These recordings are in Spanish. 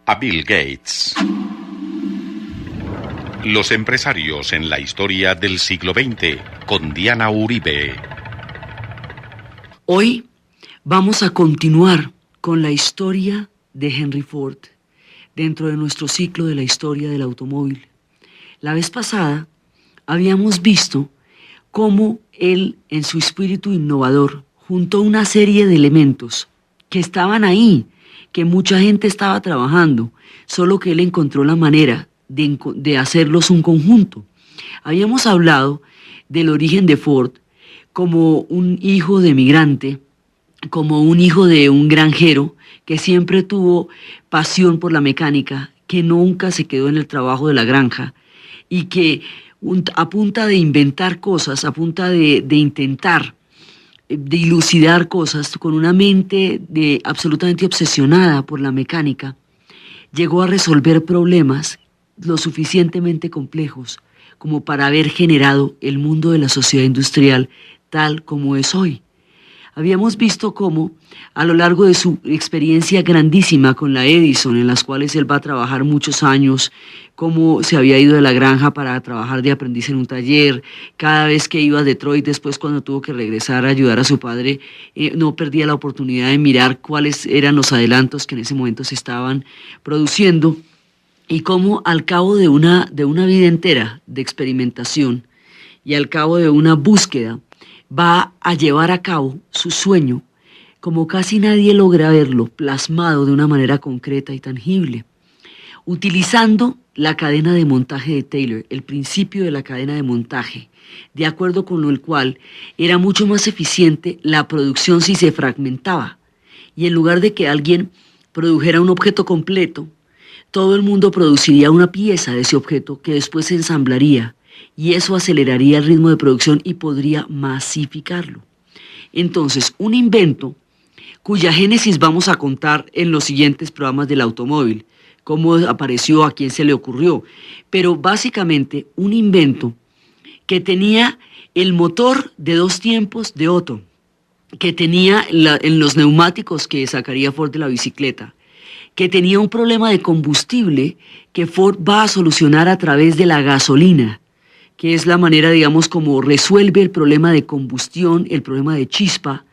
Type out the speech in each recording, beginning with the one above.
a Bill Gates. Los empresarios en la historia del siglo XX, con Diana Uribe. Hoy vamos a continuar con la historia de Henry Ford dentro de nuestro ciclo de la historia del automóvil. La vez pasada habíamos visto cómo él, en su espíritu innovador, juntó una serie de elementos que estaban ahí, que mucha gente estaba trabajando, solo que él encontró la manera de hacerlos un conjunto. Habíamos hablado del origen de Ford como un hijo de migrante, como un hijo de un granjero que siempre tuvo pasión por la mecánica, que nunca se quedó en el trabajo de la granja y que a punta de inventar cosas, a punta de intentar dilucidar cosas con una mente absolutamente obsesionada por la mecánica, llegó a resolver problemas lo suficientemente complejos como para haber generado el mundo de la sociedad industrial tal como es hoy. Habíamos visto cómo, a lo largo de su experiencia grandísima con la Edison, en las cuales él va a trabajar muchos años, cómo se había ido de la granja para trabajar de aprendiz en un taller, cada vez que iba a Detroit, después cuando tuvo que regresar a ayudar a su padre, no perdía la oportunidad de mirar cuáles eran los adelantos que en ese momento se estaban produciendo, y cómo al cabo de una vida entera de experimentación y al cabo de una búsqueda, va a llevar a cabo su sueño, como casi nadie logra verlo, plasmado de una manera concreta y tangible, utilizando la cadena de montaje de Taylor, el principio de la cadena de montaje, de acuerdo con el cual era mucho más eficiente la producción si se fragmentaba, y en lugar de que alguien produjera un objeto completo, todo el mundo produciría una pieza de ese objeto que después se ensamblaría, y eso aceleraría el ritmo de producción y podría masificarlo. Entonces, un invento cuya génesis vamos a contar en los siguientes programas del automóvil, cómo apareció, a quién se le ocurrió, pero básicamente un invento que tenía el motor de 2 tiempos de Otto, que tenía en los neumáticos que sacaría Ford de la bicicleta, que tenía un problema de combustible que Ford va a solucionar a través de la gasolina, que es la manera, digamos, como resuelve el problema de combustión, el problema de chispa,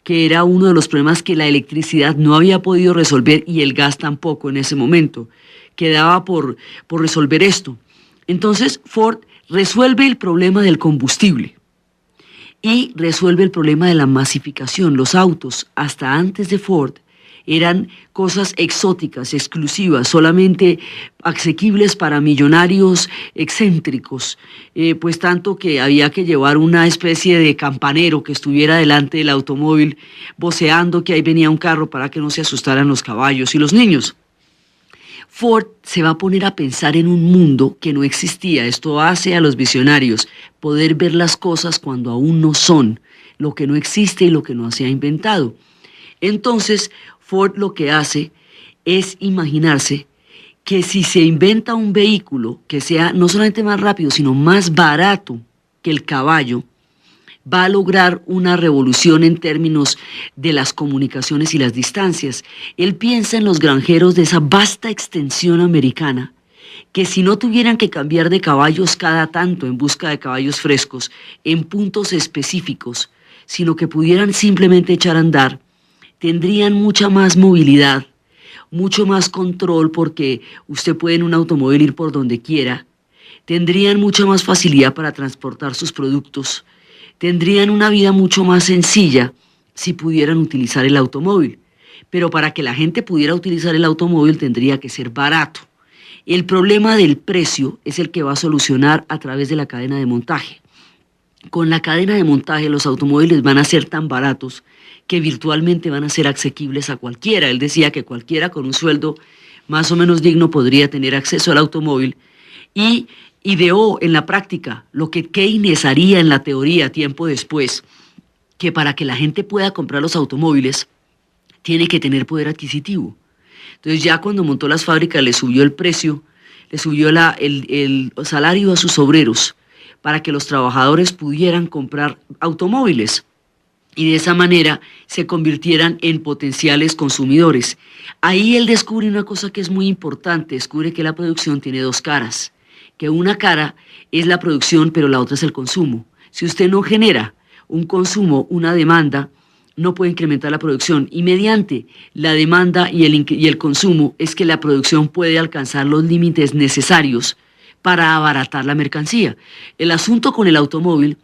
que era uno de los problemas que la electricidad no había podido resolver y el gas tampoco en ese momento. Quedaba por resolver esto. Entonces Ford resuelve el problema del combustible y resuelve el problema de la masificación. Los autos, hasta antes de Ford, eran cosas exóticas, exclusivas, solamente asequibles para millonarios excéntricos, pues tanto que había que llevar una especie de campanero que estuviera delante del automóvil voceando que ahí venía un carro para que no se asustaran los caballos y los niños. Ford se va a poner a pensar en un mundo que no existía. Esto hace a los visionarios poder ver las cosas cuando aún no son, lo que no existe y lo que no se ha inventado. Entonces, Ford lo que hace es imaginarse que si se inventa un vehículo que sea no solamente más rápido, sino más barato que el caballo, va a lograr una revolución en términos de las comunicaciones y las distancias. Él piensa en los granjeros de esa vasta extensión americana, que si no tuvieran que cambiar de caballos cada tanto en busca de caballos frescos, en puntos específicos, sino que pudieran simplemente echar a andar, tendrían mucha más movilidad, mucho más control porque usted puede en un automóvil ir por donde quiera, tendrían mucha más facilidad para transportar sus productos, tendrían una vida mucho más sencilla si pudieran utilizar el automóvil. Pero para que la gente pudiera utilizar el automóvil tendría que ser barato. El problema del precio es el que va a solucionar a través de la cadena de montaje. Con la cadena de montaje los automóviles van a ser tan baratos que virtualmente van a ser asequibles a cualquiera. Él decía que cualquiera con un sueldo más o menos digno podría tener acceso al automóvil y ideó en la práctica lo que Keynes haría en la teoría tiempo después, que para que la gente pueda comprar los automóviles tiene que tener poder adquisitivo. Entonces ya cuando montó las fábricas le subió el precio, le subió el salario a sus obreros para que los trabajadores pudieran comprar automóviles. y de esa manera se convirtieran en potenciales consumidores. Ahí él descubre una cosa que es muy importante, descubre que la producción tiene dos caras, que una cara es la producción, pero la otra es el consumo. Si usted no genera un consumo, una demanda, no puede incrementar la producción, y mediante la demanda y el consumo es que la producción puede alcanzar los límites necesarios para abaratar la mercancía. El asunto con el automóvil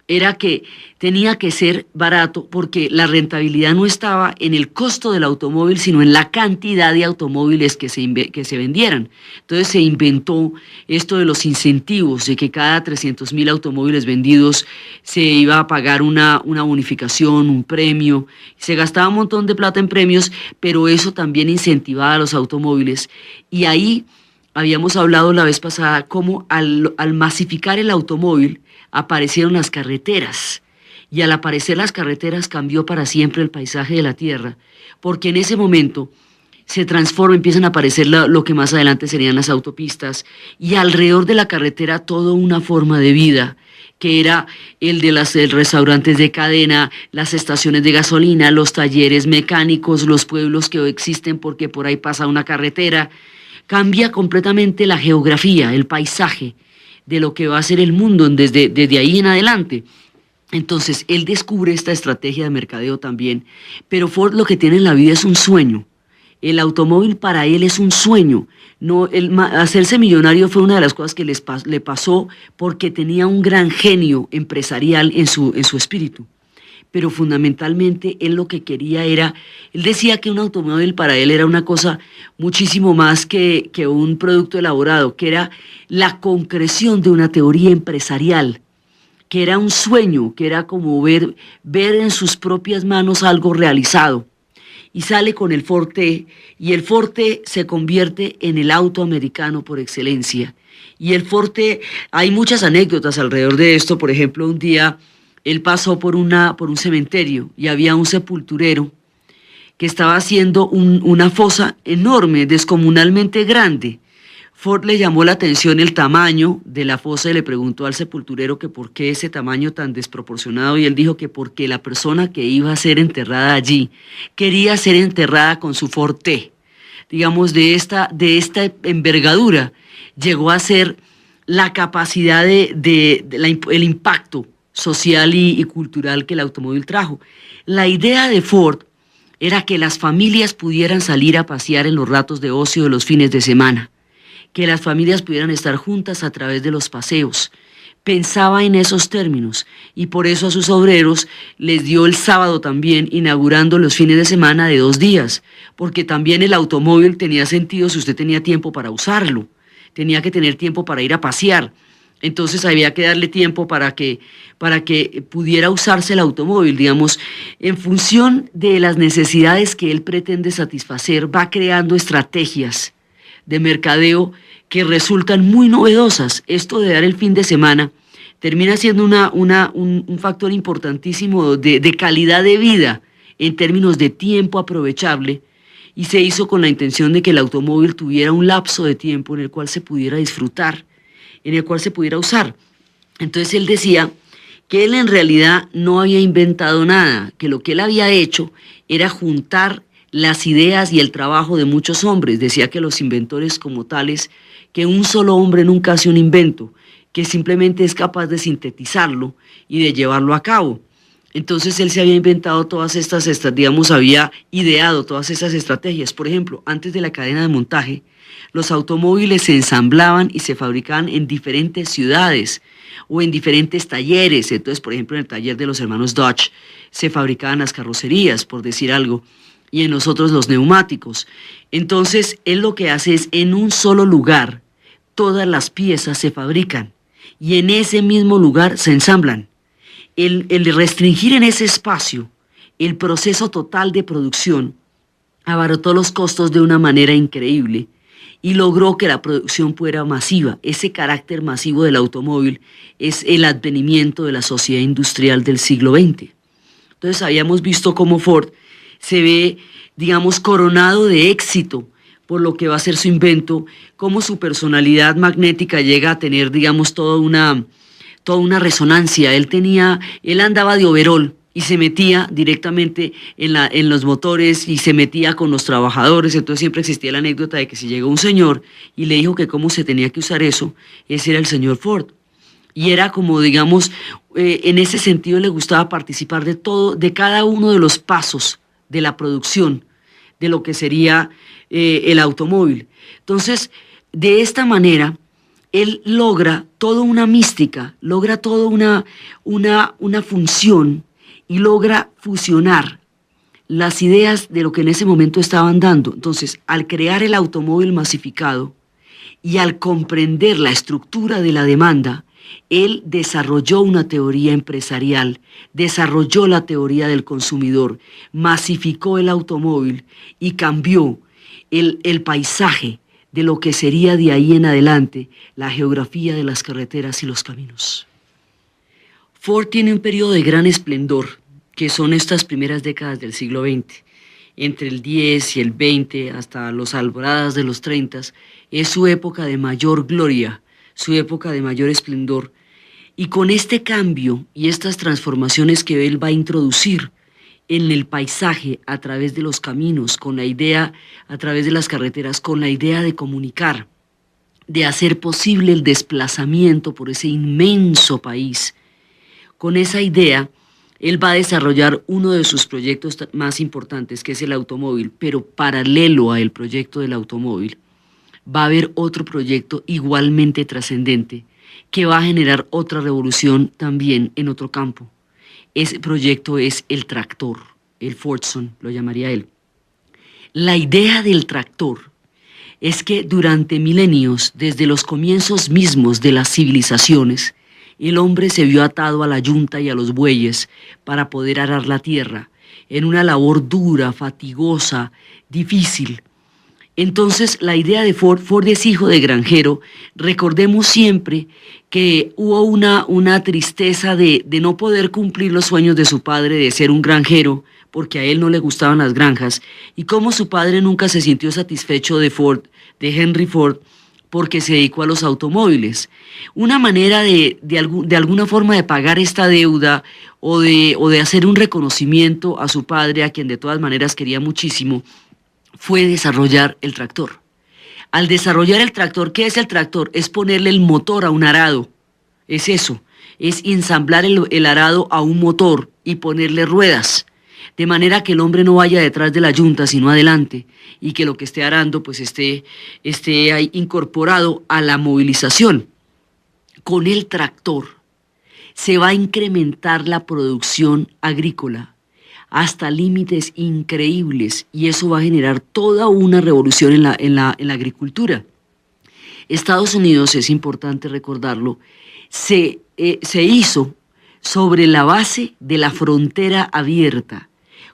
era que tenía que ser barato porque la rentabilidad no estaba en el costo del automóvil, sino en la cantidad de automóviles que se vendieran. Entonces se inventó esto de los incentivos, de que cada 300.000 automóviles vendidos se iba a pagar una bonificación, un premio. Se gastaba un montón de plata en premios, pero eso también incentivaba a los automóviles. Y ahí habíamos hablado la vez pasada cómo al masificar el automóvil, aparecieron las carreteras, y al aparecer las carreteras cambió para siempre el paisaje de la tierra, porque en ese momento se transforma, empiezan a aparecer lo que más adelante serían las autopistas, y alrededor de la carretera toda una forma de vida, que era el de los restaurantes de cadena, las estaciones de gasolina, los talleres mecánicos, los pueblos que existen porque por ahí pasa una carretera. Cambia completamente la geografía, el paisaje de lo que va a ser el mundo desde ahí en adelante. Entonces, él descubre esta estrategia de mercadeo también, pero Ford lo que tiene en la vida es un sueño. El automóvil para él es un sueño. No, hacerse millonario fue una de las cosas que le pasó porque tenía un gran genio empresarial en su espíritu. Pero fundamentalmente él lo que quería era, él decía que un automóvil para él era una cosa muchísimo más que un producto elaborado, que era la concreción de una teoría empresarial, que era un sueño, que era como ver en sus propias manos algo realizado. Y sale con el Ford T, y el Ford T se convierte en el auto americano por excelencia. Y el Ford T, hay muchas anécdotas alrededor de esto. Por ejemplo, un día él pasó por un cementerio y había un sepulturero que estaba haciendo una fosa enorme, descomunalmente grande. Ford le llamó la atención el tamaño de la fosa y le preguntó al sepulturero que por qué ese tamaño tan desproporcionado, y él dijo que porque la persona que iba a ser enterrada allí quería ser enterrada con su Ford T. Digamos, de esta envergadura llegó a ser la capacidad el impacto social y cultural que el automóvil trajo. La idea de Ford era que las familias pudieran salir a pasear en los ratos de ocio de los fines de semana, que las familias pudieran estar juntas a través de los paseos. Pensaba en esos términos y por eso a sus obreros les dio el sábado también, inaugurando los fines de semana de 2 días, porque también el automóvil tenía sentido si usted tenía tiempo para usarlo, tenía que tener tiempo para ir a pasear. Entonces había que darle tiempo para que pudiera usarse el automóvil, digamos, en función de las necesidades que él pretende satisfacer, va creando estrategias de mercadeo que resultan muy novedosas. Esto de dar el fin de semana termina siendo un factor importantísimo de calidad de vida en términos de tiempo aprovechable, y se hizo con la intención de que el automóvil tuviera un lapso de tiempo en el cual se pudiera disfrutar, en el cual se pudiera usar. Entonces él decía que él en realidad no había inventado nada, que lo que él había hecho era juntar las ideas y el trabajo de muchos hombres. Decía que los inventores como tales, que un solo hombre nunca hace un invento, que simplemente es capaz de sintetizarlo y de llevarlo a cabo. Entonces él se había inventado todas estas, digamos, había ideado todas estas estrategias. Por ejemplo, antes de la cadena de montaje, los automóviles se ensamblaban y se fabricaban en diferentes ciudades o en diferentes talleres. Entonces, por ejemplo, en el taller de los hermanos Dodge se fabricaban las carrocerías, por decir algo, y en nosotros los neumáticos. Entonces, él lo que hace es, en un solo lugar, todas las piezas se fabrican y en ese mismo lugar se ensamblan. El restringir en ese espacio el proceso total de producción abarató los costos de una manera increíble y logró que la producción fuera masiva. Ese carácter masivo del automóvil es el advenimiento de la sociedad industrial del siglo XX. Entonces habíamos visto cómo Ford se ve, digamos, coronado de éxito por lo que va a ser su invento, cómo su personalidad magnética llega a tener, digamos, toda una resonancia. Él andaba de overol y se metía directamente en los motores y se metía con los trabajadores. Entonces siempre existía la anécdota de que si llegó un señor y le dijo que cómo se tenía que usar eso, ese era el señor Ford. Y era como, digamos, en ese sentido le gustaba participar de todo, de cada uno de los pasos de la producción de lo que sería el automóvil. Entonces, de esta manera, él logra toda una mística, logra toda una función y logra fusionar las ideas de lo que en ese momento estaban dando. Entonces, al crear el automóvil masificado y al comprender la estructura de la demanda, él desarrolló una teoría empresarial, desarrolló la teoría del consumidor, masificó el automóvil y cambió el paisaje de lo que sería de ahí en adelante la geografía de las carreteras y los caminos. Ford tiene un periodo de gran esplendor, que son estas primeras décadas del siglo XX. Entre el 10 y el 20 hasta los alboradas de los 30, es su época de mayor gloria, su época de mayor esplendor. Y con este cambio y estas transformaciones que él va a introducir en el paisaje a través de los caminos, con la idea, a través de las carreteras, con la idea de comunicar, de hacer posible el desplazamiento por ese inmenso país. Con esa idea, él va a desarrollar uno de sus proyectos más importantes, que es el automóvil, pero paralelo al proyecto del automóvil, va a haber otro proyecto igualmente trascendente, que va a generar otra revolución también en otro campo. Ese proyecto es el tractor, el Fordson, lo llamaría él. La idea del tractor es que durante milenios, desde los comienzos mismos de las civilizaciones, el hombre se vio atado a la yunta y a los bueyes para poder arar la tierra, en una labor dura, fatigosa, difícil. Entonces, la idea de Ford es hijo de granjero. Recordemos siempre que hubo una tristeza de no poder cumplir los sueños de su padre de ser un granjero, porque a él no le gustaban las granjas, y cómo su padre nunca se sintió satisfecho de Henry Ford, porque se dedicó a los automóviles. Una manera de alguna forma de pagar esta deuda o de hacer un reconocimiento a su padre, a quien de todas maneras quería muchísimo, fue desarrollar el tractor. Al desarrollar el tractor, ¿qué es el tractor? Es ponerle el motor a un arado. Es eso, es ensamblar el arado a un motor y ponerle ruedas, de manera que el hombre no vaya detrás de la yunta, sino adelante, y que lo que esté arando pues esté ahí incorporado a la movilización. Con el tractor se va a incrementar la producción agrícola hasta límites increíbles, y eso va a generar toda una revolución en la agricultura. Estados Unidos, es importante recordarlo, se hizo sobre la base de la frontera abierta.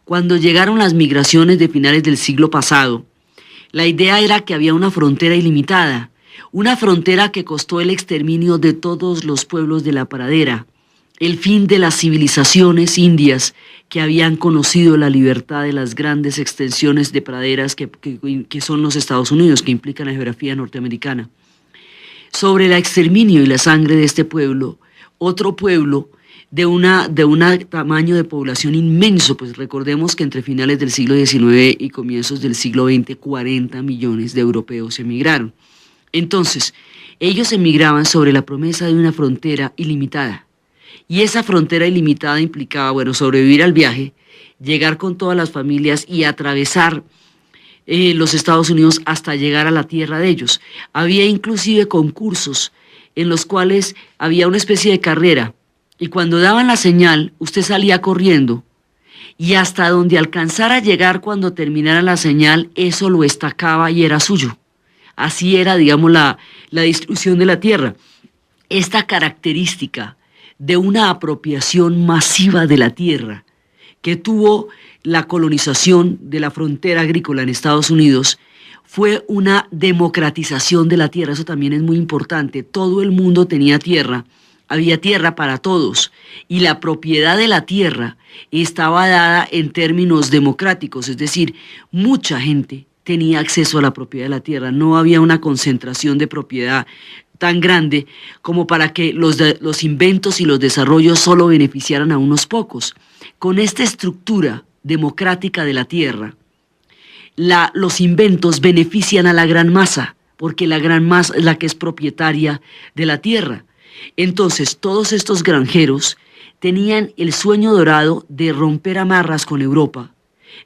Cuando llegaron las migraciones de finales del siglo pasado, la idea era que había una frontera ilimitada, una frontera que costó el exterminio de todos los pueblos de la pradera, el fin de las civilizaciones indias que habían conocido la libertad de las grandes extensiones de praderas que son los Estados Unidos, que implican la geografía norteamericana. Sobre el exterminio y la sangre de este pueblo, otro pueblo de un tamaño de población inmenso, pues recordemos que entre finales del siglo XIX y comienzos del siglo XX, 40 millones de europeos emigraron. Entonces, ellos emigraban sobre la promesa de una frontera ilimitada. Y esa frontera ilimitada implicaba, bueno, sobrevivir al viaje, llegar con todas las familias y atravesar los Estados Unidos hasta llegar a la tierra de ellos. Había inclusive concursos en los cuales había una especie de carrera, y cuando daban la señal, usted salía corriendo, y hasta donde alcanzara a llegar cuando terminara la señal, eso lo estacaba y era suyo. Así era, digamos, la distribución de la tierra. Esta característica de una apropiación masiva de la tierra que tuvo la colonización de la frontera agrícola en Estados Unidos fue una democratización de la tierra. Eso también es muy importante. Todo el mundo tenía tierra, había tierra para todos, y la propiedad de la tierra estaba dada en términos democráticos, es decir, mucha gente tenía acceso a la propiedad de la tierra. No había una concentración de propiedad tan grande como para que los inventos y los desarrollos solo beneficiaran a unos pocos. con esta estructura democrática de la tierra, los inventos benefician a la gran masa, porque la gran masa es la que es propietaria de la tierra. Entonces, todos estos granjeros tenían el sueño dorado de romper amarras con Europa,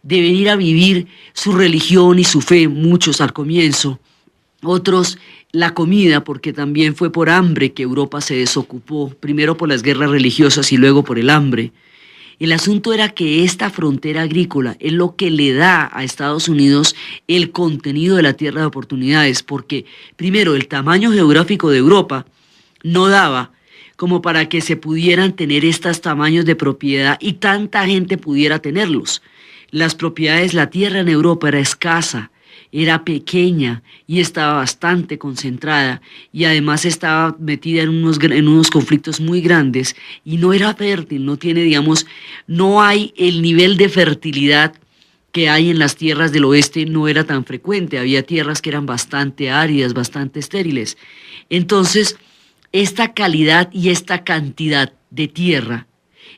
de venir a vivir su religión y su fe, muchos al comienzo, otros la comida, porque también fue por hambre que Europa se desocupó, primero por las guerras religiosas y luego por el hambre. El asunto era que esta frontera agrícola es lo que le da a Estados Unidos el contenido de la tierra de oportunidades, porque primero el tamaño geográfico de Europa no daba como para que se pudieran tener estos tamaños de propiedad y tanta gente pudiera tenerlos. Las propiedades, la tierra en Europa era escasa, era pequeña y estaba bastante concentrada y además estaba metida en unos conflictos muy grandes y no era fértil, no tiene, digamos, no hay el nivel de fertilidad que hay en las tierras del oeste, no era tan frecuente, había tierras que eran bastante áridas, bastante estériles. Entonces, esta calidad y esta cantidad de tierra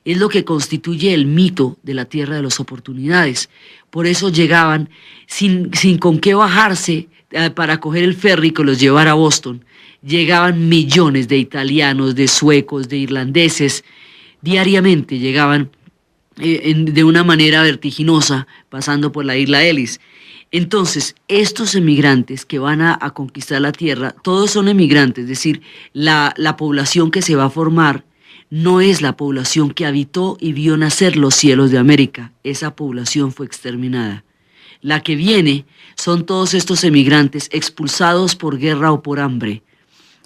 es lo que constituye el mito de la tierra de las oportunidades. Por eso llegaban sin con qué bajarse para coger el ferry que los llevara a Boston. Llegaban millones de italianos, de suecos, de irlandeses. Diariamente llegaban de una manera vertiginosa pasando por la isla Ellis. Entonces, estos emigrantes que van a conquistar la tierra, todos son emigrantes, es decir, la población que se va a formar no es la población que habitó y vio nacer los cielos de América. Esa población fue exterminada. La que viene son todos estos emigrantes expulsados por guerra o por hambre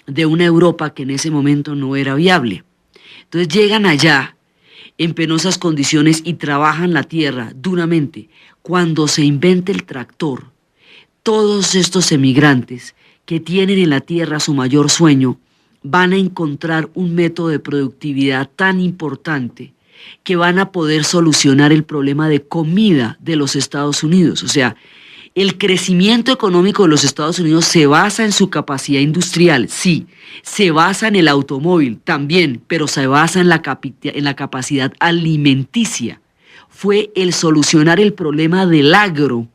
de una Europa que en ese momento no era viable. Entonces llegan allá en penosas condiciones y trabajan la tierra duramente. Cuando se inventa el tractor, todos estos emigrantes que tienen en la tierra su mayor sueño van a encontrar un método de productividad tan importante que van a poder solucionar el problema de comida de los Estados Unidos. O sea, el crecimiento económico de los Estados Unidos se basa en su capacidad industrial, sí, se basa en el automóvil también, pero se basa en la capacidad alimenticia. Fue el solucionar el problema del agro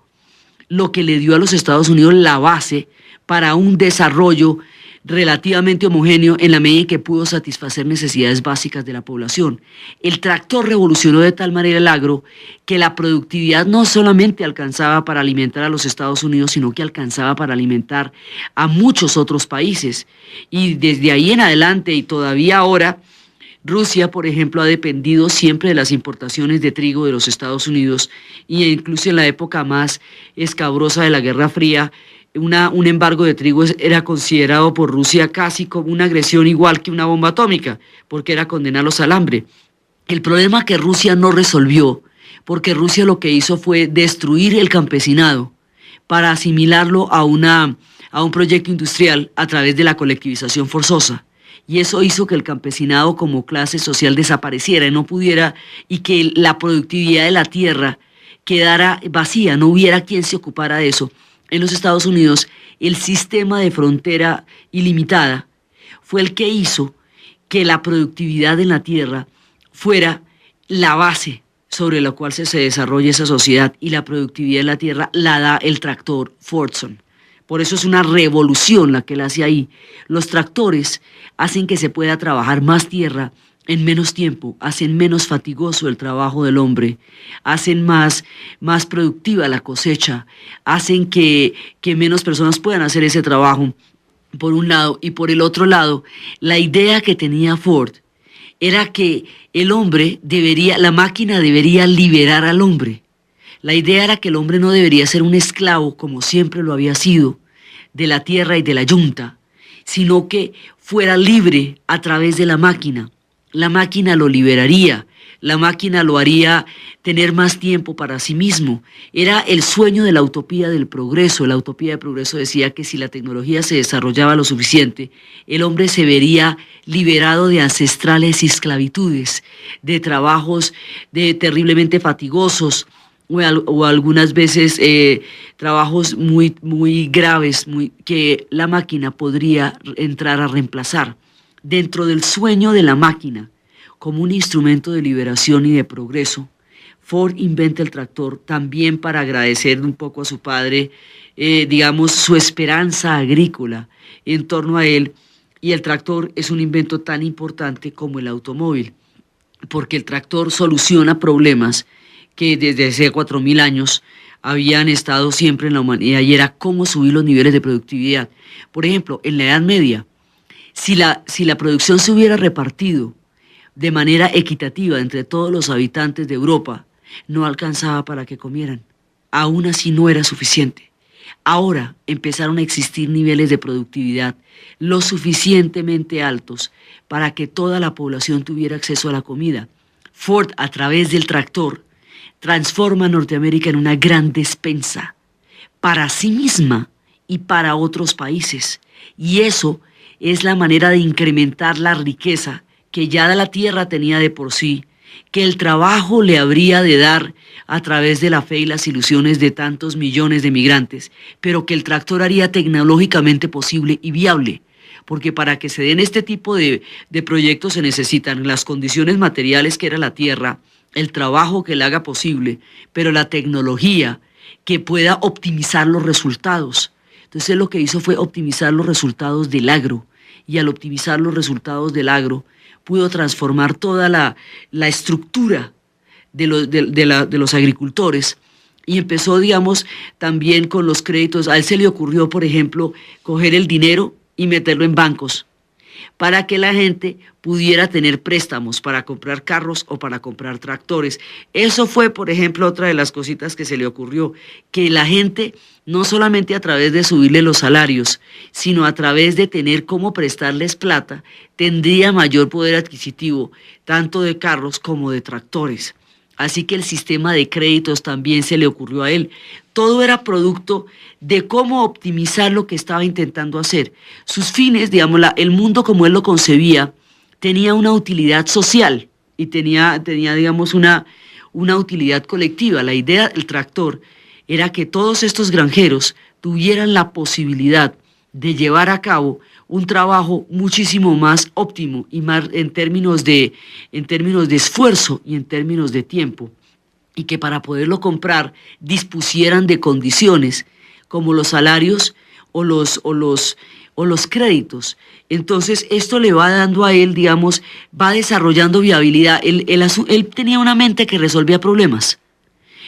lo que le dio a los Estados Unidos la base para un desarrollo relativamente homogéneo en la medida en que pudo satisfacer necesidades básicas de la población. El tractor revolucionó de tal manera el agro que la productividad no solamente alcanzaba para alimentar a los Estados Unidos, sino que alcanzaba para alimentar a muchos otros países. Y desde ahí en adelante y todavía ahora, Rusia, por ejemplo, ha dependido siempre de las importaciones de trigo de los Estados Unidos e incluso en la época más escabrosa de la Guerra Fría, un embargo de trigo era considerado por Rusia casi como una agresión igual que una bomba atómica, porque era condenarlos al hambre. El problema que Rusia no resolvió, porque Rusia lo que hizo fue destruir el campesinado para asimilarlo a un proyecto industrial a través de la colectivización forzosa. Y eso hizo que el campesinado como clase social desapareciera y no pudiera, y que la productividad de la tierra quedara vacía, no hubiera quien se ocupara de eso. En los Estados Unidos, el sistema de frontera ilimitada fue el que hizo que la productividad en la tierra fuera la base sobre la cual se desarrolla esa sociedad, y la productividad en la tierra la da el tractor Fordson. Por eso es una revolución la que él hace ahí. Los tractores hacen que se pueda trabajar más tierra en menos tiempo, hacen menos fatigoso el trabajo del hombre, hacen más productiva la cosecha, hacen que menos personas puedan hacer ese trabajo, por un lado. Y por el otro lado, la idea que tenía Ford era que la máquina debería liberar al hombre. La idea era que el hombre no debería ser un esclavo, como siempre lo había sido, de la tierra y de la yunta, sino que fuera libre a través de la máquina. La máquina lo liberaría, la máquina lo haría tener más tiempo para sí mismo. Era el sueño de la utopía del progreso. La utopía del progreso decía que si la tecnología se desarrollaba lo suficiente, el hombre se vería liberado de ancestrales esclavitudes, de trabajos terriblemente fatigosos, o algunas veces trabajos muy graves que la máquina podría entrar a reemplazar. Dentro del sueño de la máquina, como un instrumento de liberación y de progreso. Ford inventa el tractor también para agradecer un poco a su padre, digamos, su esperanza agrícola en torno a él, y el tractor es un invento tan importante como el automóvil, porque el tractor soluciona problemas que desde hace 4000 años habían estado siempre en la humanidad, y era cómo subir los niveles de productividad. Por ejemplo, en la Edad Media, si la producción se hubiera repartido de manera equitativa entre todos los habitantes de Europa, no alcanzaba para que comieran. Aún así no era suficiente. Ahora empezaron a existir niveles de productividad lo suficientemente altos para que toda la población tuviera acceso a la comida. Ford, a través del tractor, transforma a Norteamérica en una gran despensa para sí misma y para otros países. Y eso es la manera de incrementar la riqueza que ya la tierra tenía de por sí, que el trabajo le habría de dar a través de la fe y las ilusiones de tantos millones de migrantes, pero que el tractor haría tecnológicamente posible y viable, porque para que se den este tipo de proyectos se necesitan las condiciones materiales que era la tierra, el trabajo que la haga posible, pero la tecnología que pueda optimizar los resultados. Entonces lo que hizo fue optimizar los resultados del agro, y al optimizar los resultados del agro, pudo transformar toda la estructura de los agricultores, y empezó, digamos, también con los créditos. A él se le ocurrió, por ejemplo, coger el dinero y meterlo en bancos para que la gente pudiera tener préstamos para comprar carros o para comprar tractores. Eso fue, por ejemplo, otra de las cositas que se le ocurrió, que la gente, no solamente a través de subirle los salarios, sino a través de tener cómo prestarles plata, tendría mayor poder adquisitivo, tanto de carros como de tractores. Así que el sistema de créditos también se le ocurrió a él. Todo era producto de cómo optimizar lo que estaba intentando hacer. Sus fines, digamos, el mundo como él lo concebía, tenía una utilidad social y tenía digamos, una utilidad colectiva. La idea del tractor era que todos estos granjeros tuvieran la posibilidad de llevar a cabo un trabajo muchísimo más óptimo y más en términos de esfuerzo y en términos de tiempo, y que para poderlo comprar dispusieran de condiciones como los salarios o los créditos. Entonces esto le va dando a él, digamos, va desarrollando viabilidad. Él tenía una mente que resolvía problemas.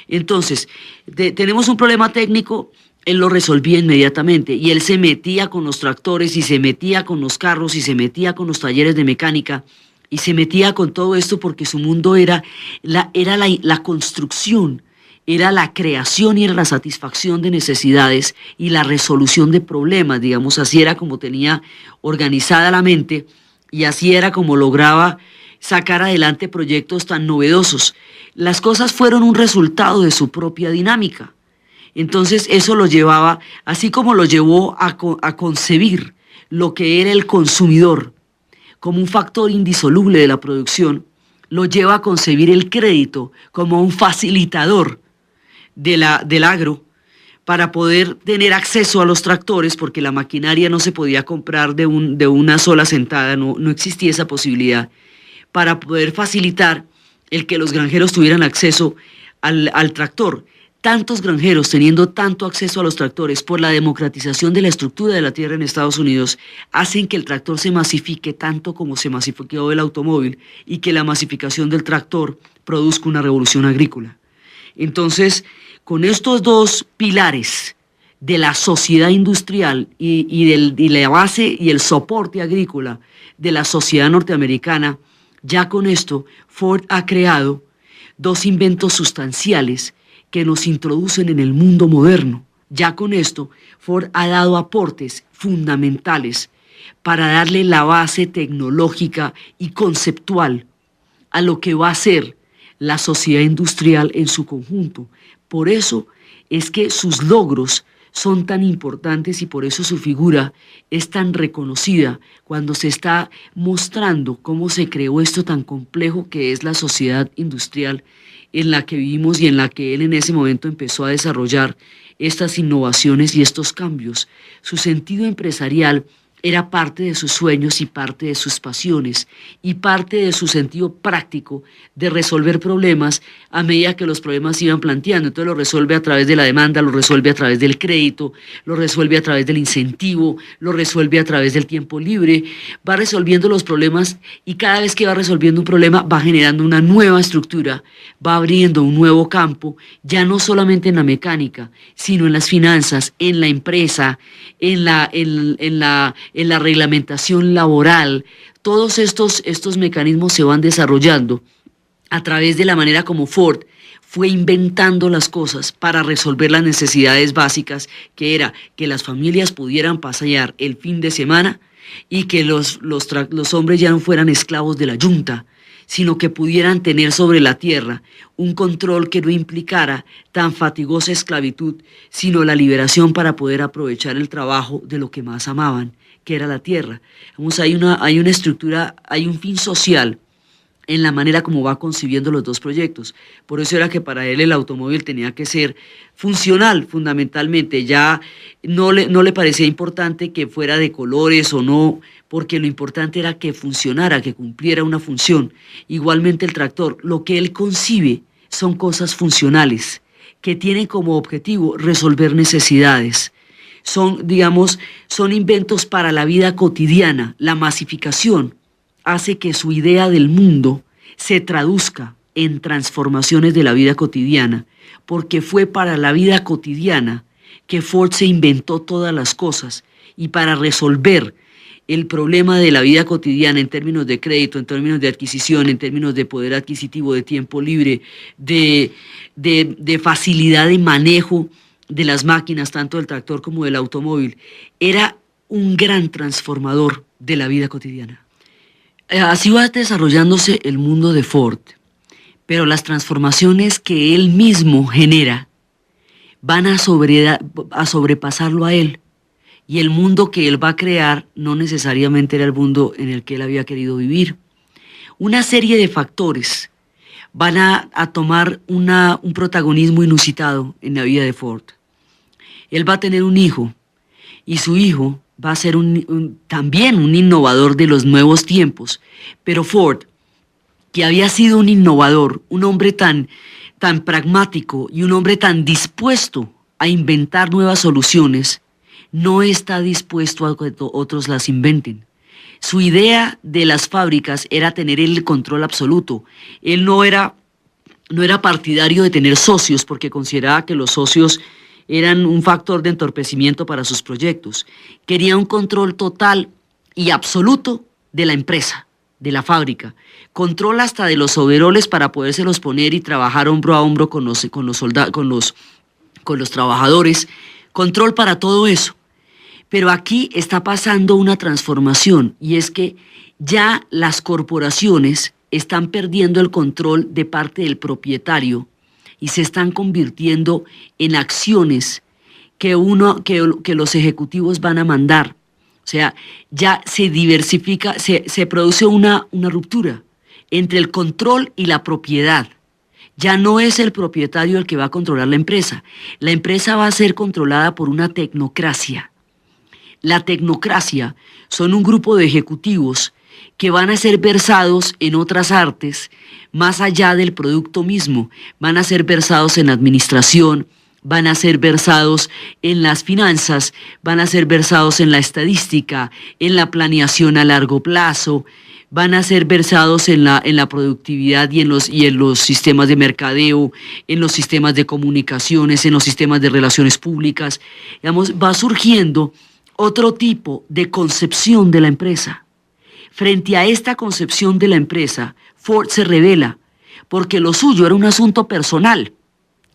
Entonces, tenemos un problema técnico, él lo resolvía inmediatamente, y él se metía con los tractores y se metía con los carros y se metía con los talleres de mecánica y se metía con todo esto, porque su mundo era la construcción, era la creación y era la satisfacción de necesidades y la resolución de problemas, digamos. Así era como tenía organizada la mente, y así era como lograba sacar adelante proyectos tan novedosos. Las cosas fueron un resultado de su propia dinámica. Entonces eso lo llevaba, así como lo llevó a concebir lo que era el consumidor como un factor indisoluble de la producción, lo lleva a concebir el crédito como un facilitador del agro, para poder tener acceso a los tractores, porque la maquinaria no se podía comprar de una sola sentada, no existía esa posibilidad, para poder facilitar el que los granjeros tuvieran acceso al tractor. Tantos granjeros teniendo tanto acceso a los tractores por la democratización de la estructura de la tierra en Estados Unidos, hacen que el tractor se masifique tanto como se masificó el automóvil, y que la masificación del tractor produzca una revolución agrícola. Entonces, con estos dos pilares de la sociedad industrial y la base y el soporte agrícola de la sociedad norteamericana, ya con esto Ford ha creado dos inventos sustanciales que nos introducen en el mundo moderno. Ya con esto, Ford ha dado aportes fundamentales para darle la base tecnológica y conceptual a lo que va a ser la sociedad industrial en su conjunto. Por eso es que sus logros son tan importantes, y por eso su figura es tan reconocida cuando se está mostrando cómo se creó esto tan complejo que es la sociedad industrial en la que vivimos, y en la que él en ese momento empezó a desarrollar estas innovaciones y estos cambios. Su sentido empresarial era parte de sus sueños y parte de sus pasiones y parte de su sentido práctico de resolver problemas a medida que los problemas se iban planteando. Entonces lo resuelve a través de la demanda, lo resuelve a través del crédito, lo resuelve a través del incentivo, lo resuelve a través del tiempo libre, va resolviendo los problemas y cada vez que va resolviendo un problema va generando una nueva estructura, va abriendo un nuevo campo, ya no solamente en la mecánica, sino en las finanzas, en la empresa, en la reglamentación laboral. Todos estos mecanismos se van desarrollando a través de la manera como Ford fue inventando las cosas para resolver las necesidades básicas, que era que las familias pudieran pasear el fin de semana y que los hombres ya no fueran esclavos de la yunta, sino que pudieran tener sobre la tierra un control que no implicara tan fatigosa esclavitud, sino la liberación para poder aprovechar el trabajo de lo que más amaban, que era la tierra. Vamos, hay una estructura, hay un fin social en la manera como va concibiendo los dos proyectos. Por eso era que para él el automóvil tenía que ser funcional fundamentalmente. Ya no le parecía importante que fuera de colores o no, porque lo importante era que funcionara, que cumpliera una función. Igualmente el tractor, lo que él concibe son cosas funcionales, que tienen como objetivo resolver necesidades. Son inventos para la vida cotidiana. La masificación hace que su idea del mundo se traduzca en transformaciones de la vida cotidiana, porque fue para la vida cotidiana que Ford se inventó todas las cosas, y para resolver el problema de la vida cotidiana en términos de crédito, en términos de adquisición, en términos de poder adquisitivo, de tiempo libre, de facilidad de manejo de las máquinas, tanto del tractor como del automóvil, era un gran transformador de la vida cotidiana. Así va desarrollándose el mundo de Ford, pero las transformaciones que él mismo genera van a sobrepasarlo a él, y el mundo que él va a crear no necesariamente era el mundo en el que él había querido vivir. Una serie de factores van a tomar un protagonismo inusitado en la vida de Ford. Él va a tener un hijo, y su hijo va a ser también un innovador de los nuevos tiempos. Pero Ford, que había sido un innovador, un hombre tan pragmático y un hombre tan dispuesto a inventar nuevas soluciones, no está dispuesto a que otros las inventen. Su idea de las fábricas era tener el control absoluto. Él no era partidario de tener socios, porque consideraba que los socios eran un factor de entorpecimiento para sus proyectos. Quería un control total y absoluto de la empresa, de la fábrica. Control hasta de los overoles para podérselos poner y trabajar hombro a hombro con los trabajadores. Control para todo eso. Pero aquí está pasando una transformación, y es que ya las corporaciones están perdiendo el control de parte del propietario y se están convirtiendo en acciones que los ejecutivos van a mandar. O sea, ya se diversifica, se produce una ruptura entre el control y la propiedad. Ya no es el propietario el que va a controlar la empresa. La empresa va a ser controlada por una tecnocracia. La tecnocracia son un grupo de ejecutivos que van a ser versados en otras artes más allá del producto mismo. Van a ser versados en administración, van a ser versados en las finanzas, van a ser versados en la estadística, en la planeación a largo plazo, van a ser versados en la productividad y en los sistemas de mercadeo, en los sistemas de comunicaciones, en los sistemas de relaciones públicas. Digamos, va surgiendo otro tipo de concepción de la empresa. Frente a esta concepción de la empresa, Ford se rebela, porque lo suyo era un asunto personal.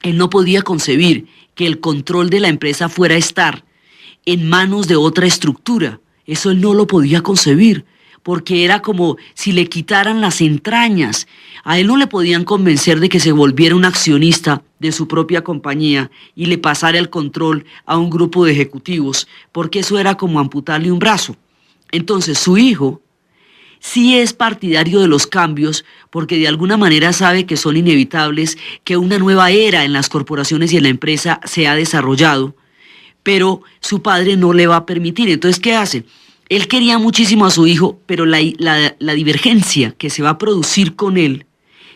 Él no podía concebir que el control de la empresa fuera a estar en manos de otra estructura. Eso él no lo podía concebir, porque era como si le quitaran las entrañas. A él no le podían convencer de que se volviera un accionista de su propia compañía y le pasara el control a un grupo de ejecutivos, porque eso era como amputarle un brazo. Entonces su hijo sí es partidario de los cambios, porque de alguna manera sabe que son inevitables, que una nueva era en las corporaciones y en la empresa se ha desarrollado, pero su padre no le va a permitir. Entonces, ¿qué hace? Él quería muchísimo a su hijo, pero la divergencia que se va a producir con él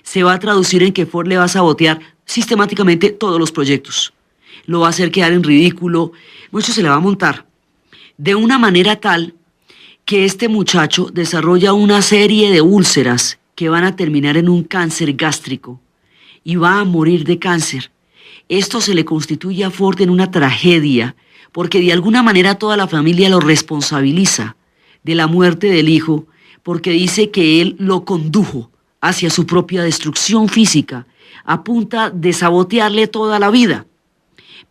se va a traducir en que Ford le va a sabotear sistemáticamente todos los proyectos. Lo va a hacer quedar en ridículo, mucho se le va a montar. De una manera tal que este muchacho desarrolla una serie de úlceras que van a terminar en un cáncer gástrico y va a morir de cáncer. Esto se le constituye a Ford en una tragedia, porque de alguna manera toda la familia lo responsabiliza de la muerte del hijo, porque dice que él lo condujo hacia su propia destrucción física, a punta de sabotearle toda la vida.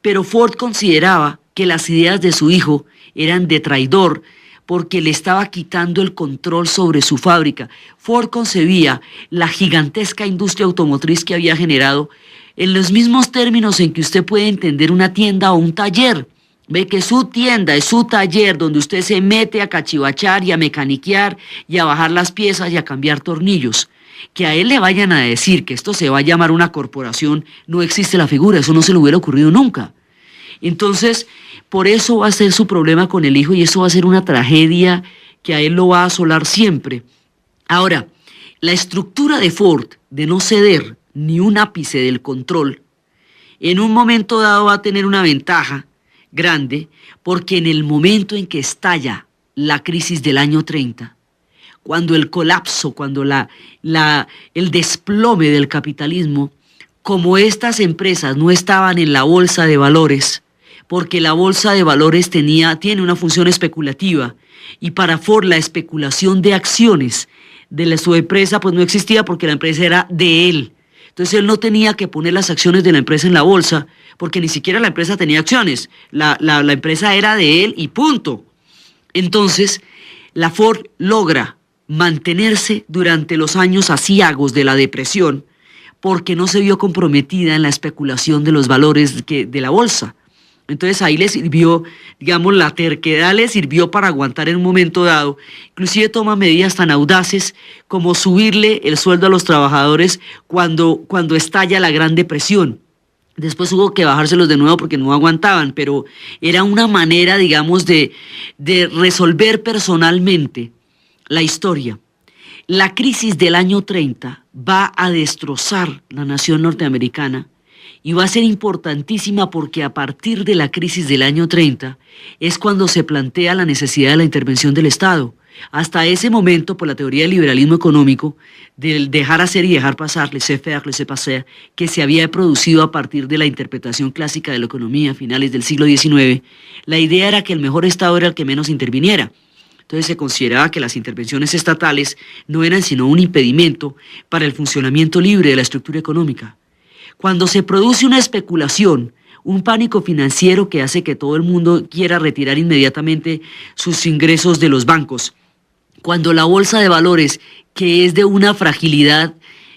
Pero Ford consideraba que las ideas de su hijo eran de traidor, porque le estaba quitando el control sobre su fábrica. Ford concebía la gigantesca industria automotriz que había generado en los mismos términos en que usted puede entender una tienda o un taller. Ve que su tienda es su taller donde usted se mete a cachivachar y a mecaniquear y a bajar las piezas y a cambiar tornillos. Que a él le vayan a decir que esto se va a llamar una corporación, no existe la figura, eso no se le hubiera ocurrido nunca. Entonces, por eso va a ser su problema con el hijo y eso va a ser una tragedia que a él lo va a asolar siempre. Ahora, la estructura de Ford de no ceder ni un ápice del control, en un momento dado va a tener una ventaja grande, porque en el momento en que estalla la crisis del año 30, cuando el colapso, cuando el desplome del capitalismo, como estas empresas no estaban en la bolsa de valores, porque la bolsa de valores tiene una función especulativa, y para Ford la especulación de acciones de su empresa pues no existía porque la empresa era de él. Entonces él no tenía que poner las acciones de la empresa en la bolsa, porque ni siquiera la empresa tenía acciones, la empresa era de él y punto. Entonces la Ford logra mantenerse durante los años aciagos de la depresión, porque no se vio comprometida en la especulación de los valores de la bolsa. Entonces ahí le sirvió, digamos, la terquedad le sirvió para aguantar en un momento dado. Inclusive toma medidas tan audaces como subirle el sueldo a los trabajadores cuando estalla la Gran Depresión. Después hubo que bajárselos de nuevo porque no aguantaban, pero era una manera, digamos, de resolver personalmente la historia. La crisis del año 30 va a destrozar la nación norteamericana y va a ser importantísima porque a partir de la crisis del año 30 es cuando se plantea la necesidad de la intervención del Estado. Hasta ese momento, por la teoría del liberalismo económico, del dejar hacer y dejar pasar, laissez-faire, laissez-passer, que se había producido a partir de la interpretación clásica de la economía a finales del siglo XIX, la idea era que el mejor Estado era el que menos interviniera. Entonces se consideraba que las intervenciones estatales no eran sino un impedimento para el funcionamiento libre de la estructura económica. Cuando se produce una especulación, un pánico financiero que hace que todo el mundo quiera retirar inmediatamente sus ingresos de los bancos, cuando la bolsa de valores, que es de una fragilidad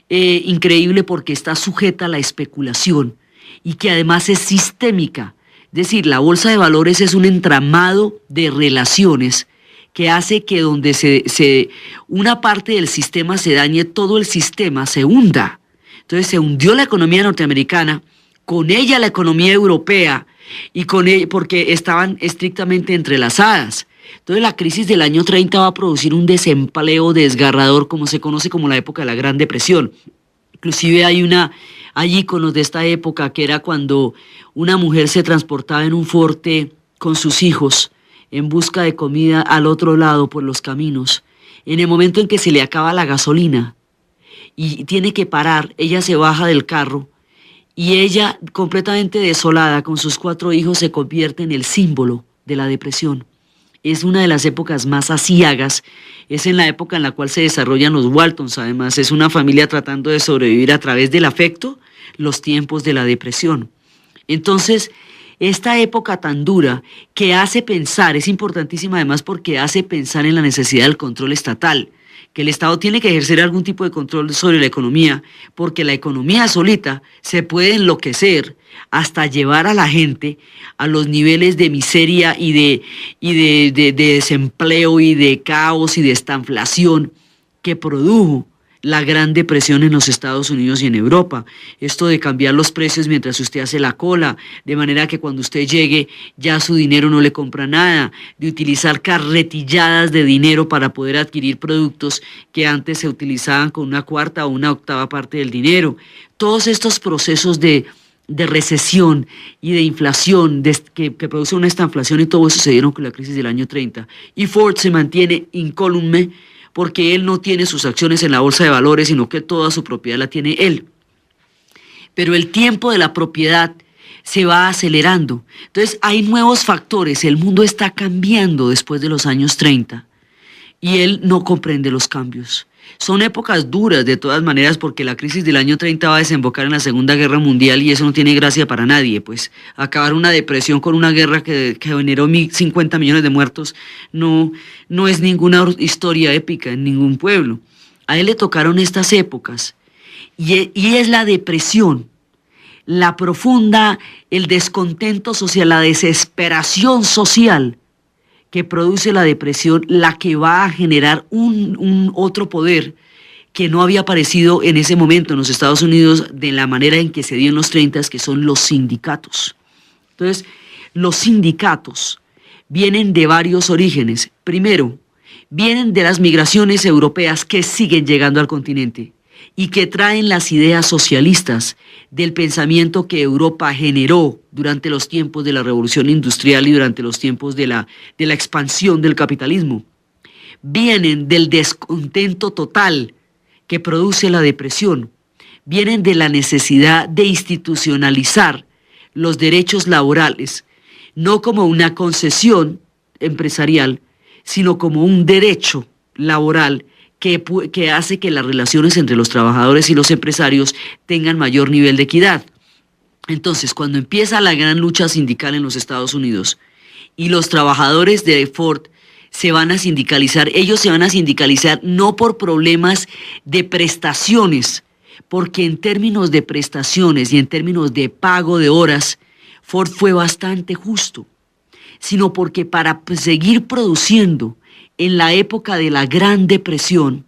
increíble porque está sujeta a la especulación y que además es sistémica, es decir, la bolsa de valores es un entramado de relaciones que hace que donde una parte del sistema se dañe, todo el sistema se hunda. Entonces se hundió la economía norteamericana, con ella la economía europea, y con ella, porque estaban estrictamente entrelazadas. Entonces la crisis del año 30 va a producir un desempleo desgarrador, como se conoce como la época de la Gran Depresión. Inclusive hay íconos de esta época, que era cuando una mujer se transportaba en un forte con sus hijos en busca de comida al otro lado por los caminos. En el momento en que se le acaba la gasolina y tiene que parar, ella se baja del carro y ella, completamente desolada con sus 4 hijos, se convierte en el símbolo de la depresión. Es una de las épocas más aciagas, es en la época en la cual se desarrollan los Waltons, además es una familia tratando de sobrevivir a través del afecto los tiempos de la depresión. Entonces, esta época tan dura que hace pensar, es importantísima además porque hace pensar en la necesidad del control estatal, que el Estado tiene que ejercer algún tipo de control sobre la economía, porque la economía solita se puede enloquecer hasta llevar a la gente a los niveles de miseria y de desempleo y de caos y de estanflación que produjo la Gran Depresión en los Estados Unidos y en Europa. Esto de cambiar los precios mientras usted hace la cola, de manera que cuando usted llegue ya su dinero no le compra nada, de utilizar carretilladas de dinero para poder adquirir productos que antes se utilizaban con una cuarta o una octava parte del dinero. Todos estos procesos de recesión y de inflación, que produce una estanflación, y todo eso se dieron con la crisis del año 30. Y Ford se mantiene incólume porque él no tiene sus acciones en la bolsa de valores, sino que toda su propiedad la tiene él. Pero el tiempo de la propiedad se va acelerando. Entonces hay nuevos factores, el mundo está cambiando después de los años 30 y él no comprende los cambios. Son épocas duras de todas maneras, porque la crisis del año 30 va a desembocar en la Segunda Guerra Mundial y eso no tiene gracia para nadie, pues acabar una depresión con una guerra que generó 50 millones de muertos no es ninguna historia épica en ningún pueblo. A él le tocaron estas épocas y es la depresión, la profunda, el descontento social, la desesperación social que produce la depresión, la que va a generar un otro poder que no había aparecido en ese momento en los Estados Unidos de la manera en que se dio en los 30, que son los sindicatos. Entonces, los sindicatos vienen de varios orígenes. Primero, vienen de las migraciones europeas que siguen llegando al continente y que traen las ideas socialistas del pensamiento que Europa generó durante los tiempos de la Revolución Industrial y durante los tiempos de la expansión del capitalismo. Vienen del descontento total que produce la depresión, vienen de la necesidad de institucionalizar los derechos laborales, no como una concesión empresarial, sino como un derecho laboral que hace que las relaciones entre los trabajadores y los empresarios tengan mayor nivel de equidad. Entonces, cuando empieza la gran lucha sindical en los Estados Unidos y los trabajadores de Ford se van a sindicalizar, ellos se van a sindicalizar no por problemas de prestaciones, porque en términos de prestaciones y en términos de pago de horas, Ford fue bastante justo, sino porque para seguir produciendo en la época de la Gran Depresión,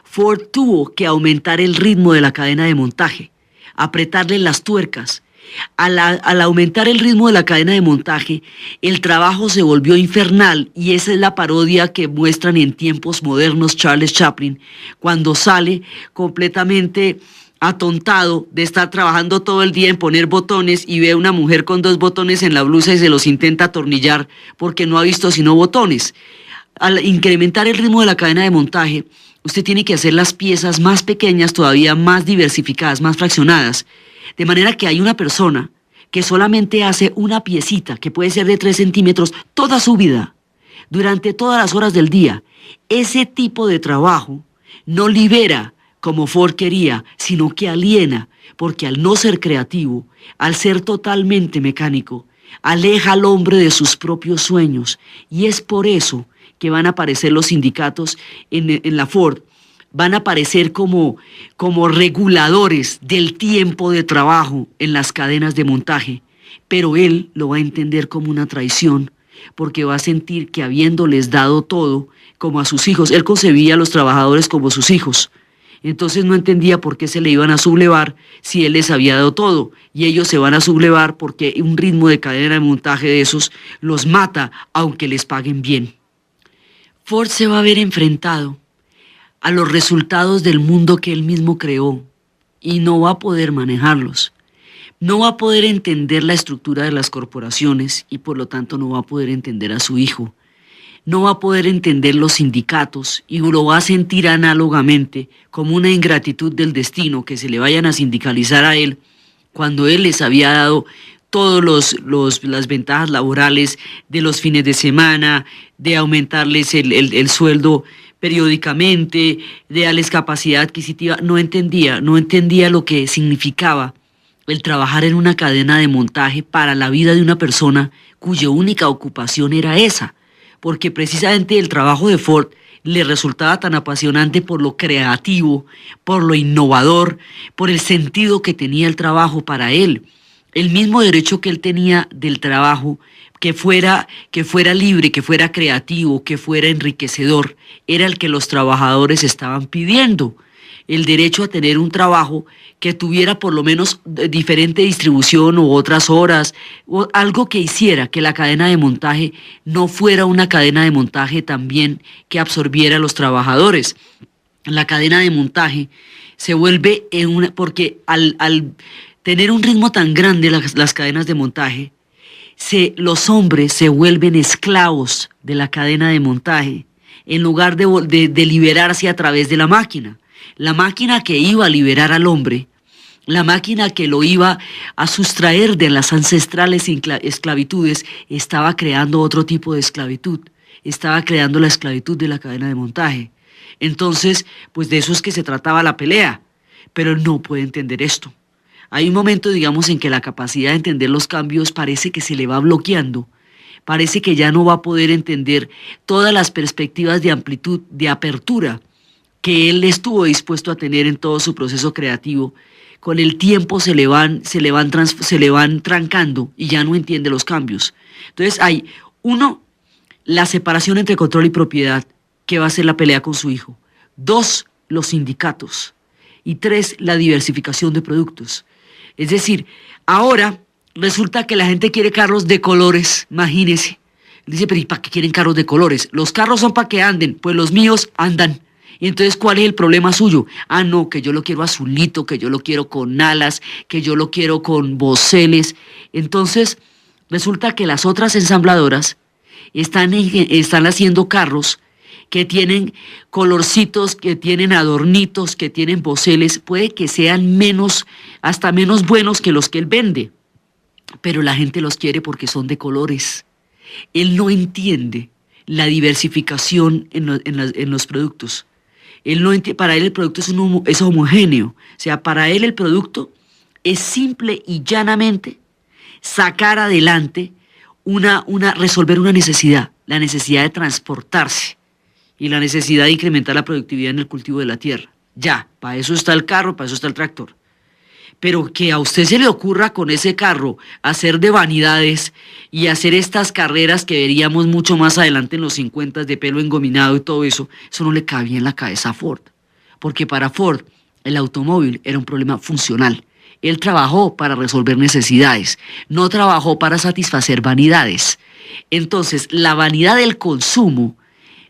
Ford tuvo que aumentar el ritmo de la cadena de montaje, apretarle las tuercas. Al aumentar el ritmo de la cadena de montaje, el trabajo se volvió infernal, y esa es la parodia que muestran en tiempos modernos Charles Chaplin, cuando sale completamente atontado de estar trabajando todo el día en poner botones y ve a una mujer con 2 botones en la blusa y se los intenta atornillar porque no ha visto sino botones. Al incrementar el ritmo de la cadena de montaje, usted tiene que hacer las piezas más pequeñas, todavía más diversificadas, más fraccionadas, de manera que hay una persona que solamente hace una piecita, que puede ser de 3 centímetros, toda su vida, durante todas las horas del día. Ese tipo de trabajo no libera como Ford quería, sino que aliena, porque al no ser creativo, al ser totalmente mecánico, aleja al hombre de sus propios sueños, y es por eso que van a aparecer los sindicatos en la Ford, van a aparecer como reguladores del tiempo de trabajo en las cadenas de montaje, pero él lo va a entender como una traición, porque va a sentir que habiéndoles dado todo, como a sus hijos, él concebía a los trabajadores como sus hijos, entonces no entendía por qué se le iban a sublevar si él les había dado todo, y ellos se van a sublevar porque un ritmo de cadena de montaje de esos los mata, aunque les paguen bien. Ford se va a ver enfrentado a los resultados del mundo que él mismo creó y no va a poder manejarlos. No va a poder entender la estructura de las corporaciones y por lo tanto no va a poder entender a su hijo. No va a poder entender los sindicatos y lo va a sentir análogamente como una ingratitud del destino que se le vayan a sindicalizar a él cuando él les había dado todas las ventajas laborales de los fines de semana, de aumentarles el sueldo periódicamente, de darles capacidad adquisitiva. No entendía lo que significaba el trabajar en una cadena de montaje para la vida de una persona cuya única ocupación era esa, porque precisamente el trabajo de Ford le resultaba tan apasionante por lo creativo, por lo innovador, por el sentido que tenía el trabajo para él. El mismo derecho que él tenía del trabajo, que fuera libre, que fuera creativo, que fuera enriquecedor, era el que los trabajadores estaban pidiendo. el derecho a tener un trabajo que tuviera por lo menos diferente distribución u otras horas, o algo que hiciera que la cadena de montaje no fuera una cadena de montaje también que absorbiera a los trabajadores. La cadena de montaje se vuelve porque al tener un ritmo tan grande las cadenas de montaje, los hombres se vuelven esclavos de la cadena de montaje en lugar de liberarse a través de la máquina. La máquina que iba a liberar al hombre, la máquina que lo iba a sustraer de las ancestrales esclavitudes, estaba creando otro tipo de esclavitud, estaba creando la esclavitud de la cadena de montaje. Entonces, pues de eso es que se trataba la pelea, pero él no puede entender esto. Hay un momento, digamos, en que la capacidad de entender los cambios parece que se le va bloqueando, parece que ya no va a poder entender todas las perspectivas de amplitud, de apertura, que él estuvo dispuesto a tener en todo su proceso creativo. Con el tiempo se le van trancando y ya no entiende los cambios. Entonces hay, uno, la separación entre control y propiedad, que va a ser la pelea con su hijo. Dos, los sindicatos. Y tres, la diversificación de productos. Es decir, ahora resulta que la gente quiere carros de colores, imagínese. Dice, pero ¿y para qué quieren carros de colores? Los carros son para que anden, pues los míos andan. Y entonces, ¿cuál es el problema suyo? Ah, no, que yo lo quiero azulito, que yo lo quiero con alas, que yo lo quiero con boceles. Entonces, resulta que las otras ensambladoras están haciendo carros que tienen colorcitos, que tienen adornitos, que tienen boceles, puede que sean hasta menos buenos que los que él vende, pero la gente los quiere porque son de colores. Él no entiende la diversificación en los productos. Para él el producto es homogéneo, o sea, para él el producto es simple y llanamente sacar adelante resolver una necesidad, la necesidad de transportarse y la necesidad de incrementar la productividad en el cultivo de la tierra. Ya, para eso está el carro, para eso está el tractor. Pero que a usted se le ocurra con ese carro hacer de vanidades y hacer estas carreras que veríamos mucho más adelante en los 50 de pelo engominado y todo eso, eso no le cabía en la cabeza a Ford. Porque para Ford el automóvil era un problema funcional. Él trabajó para resolver necesidades, no trabajó para satisfacer vanidades. Entonces, la vanidad del consumo,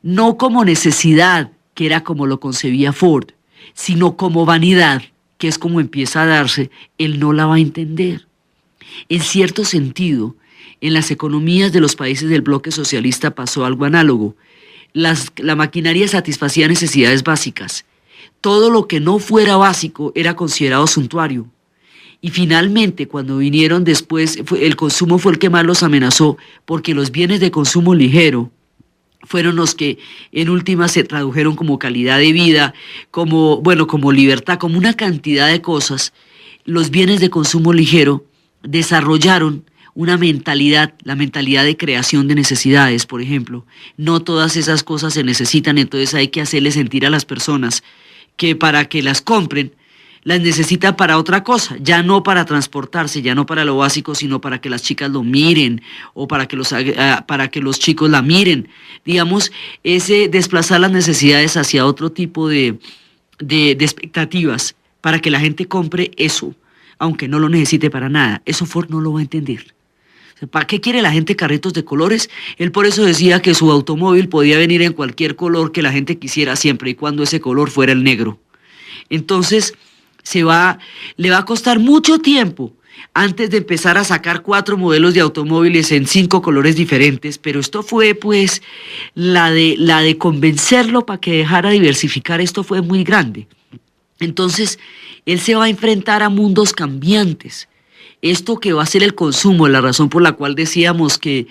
no como necesidad, que era como lo concebía Ford, sino como vanidad, que es como empieza a darse, él no la va a entender. En cierto sentido, en las economías de los países del bloque socialista pasó algo análogo. La maquinaria satisfacía necesidades básicas. Todo lo que no fuera básico era considerado suntuario. Y finalmente, cuando vinieron después, el consumo fue el que más los amenazó, porque los bienes de consumo ligero fueron los que en última se tradujeron como calidad de vida, como libertad, como una cantidad de cosas. Los bienes de consumo ligero desarrollaron una mentalidad, la mentalidad de creación de necesidades, por ejemplo. No todas esas cosas se necesitan, entonces hay que hacerle sentir a las personas que para que las compren, las necesita para otra cosa, ya no para transportarse, ya no para lo básico, sino para que las chicas lo miren o para que los chicos la miren. Digamos, ese desplazar las necesidades hacia otro tipo de expectativas para que la gente compre eso, aunque no lo necesite para nada. Eso Ford no lo va a entender. ¿Para qué quiere la gente carritos de colores? Él por eso decía que su automóvil podía venir en cualquier color que la gente quisiera, siempre y cuando ese color fuera el negro. Entonces, le va a costar mucho tiempo antes de empezar a sacar 4 modelos de automóviles en 5 colores diferentes, pero esto fue pues la de convencerlo para que dejara diversificar, esto fue muy grande. Entonces, él se va a enfrentar a mundos cambiantes. Esto que va a ser el consumo, la razón por la cual decíamos que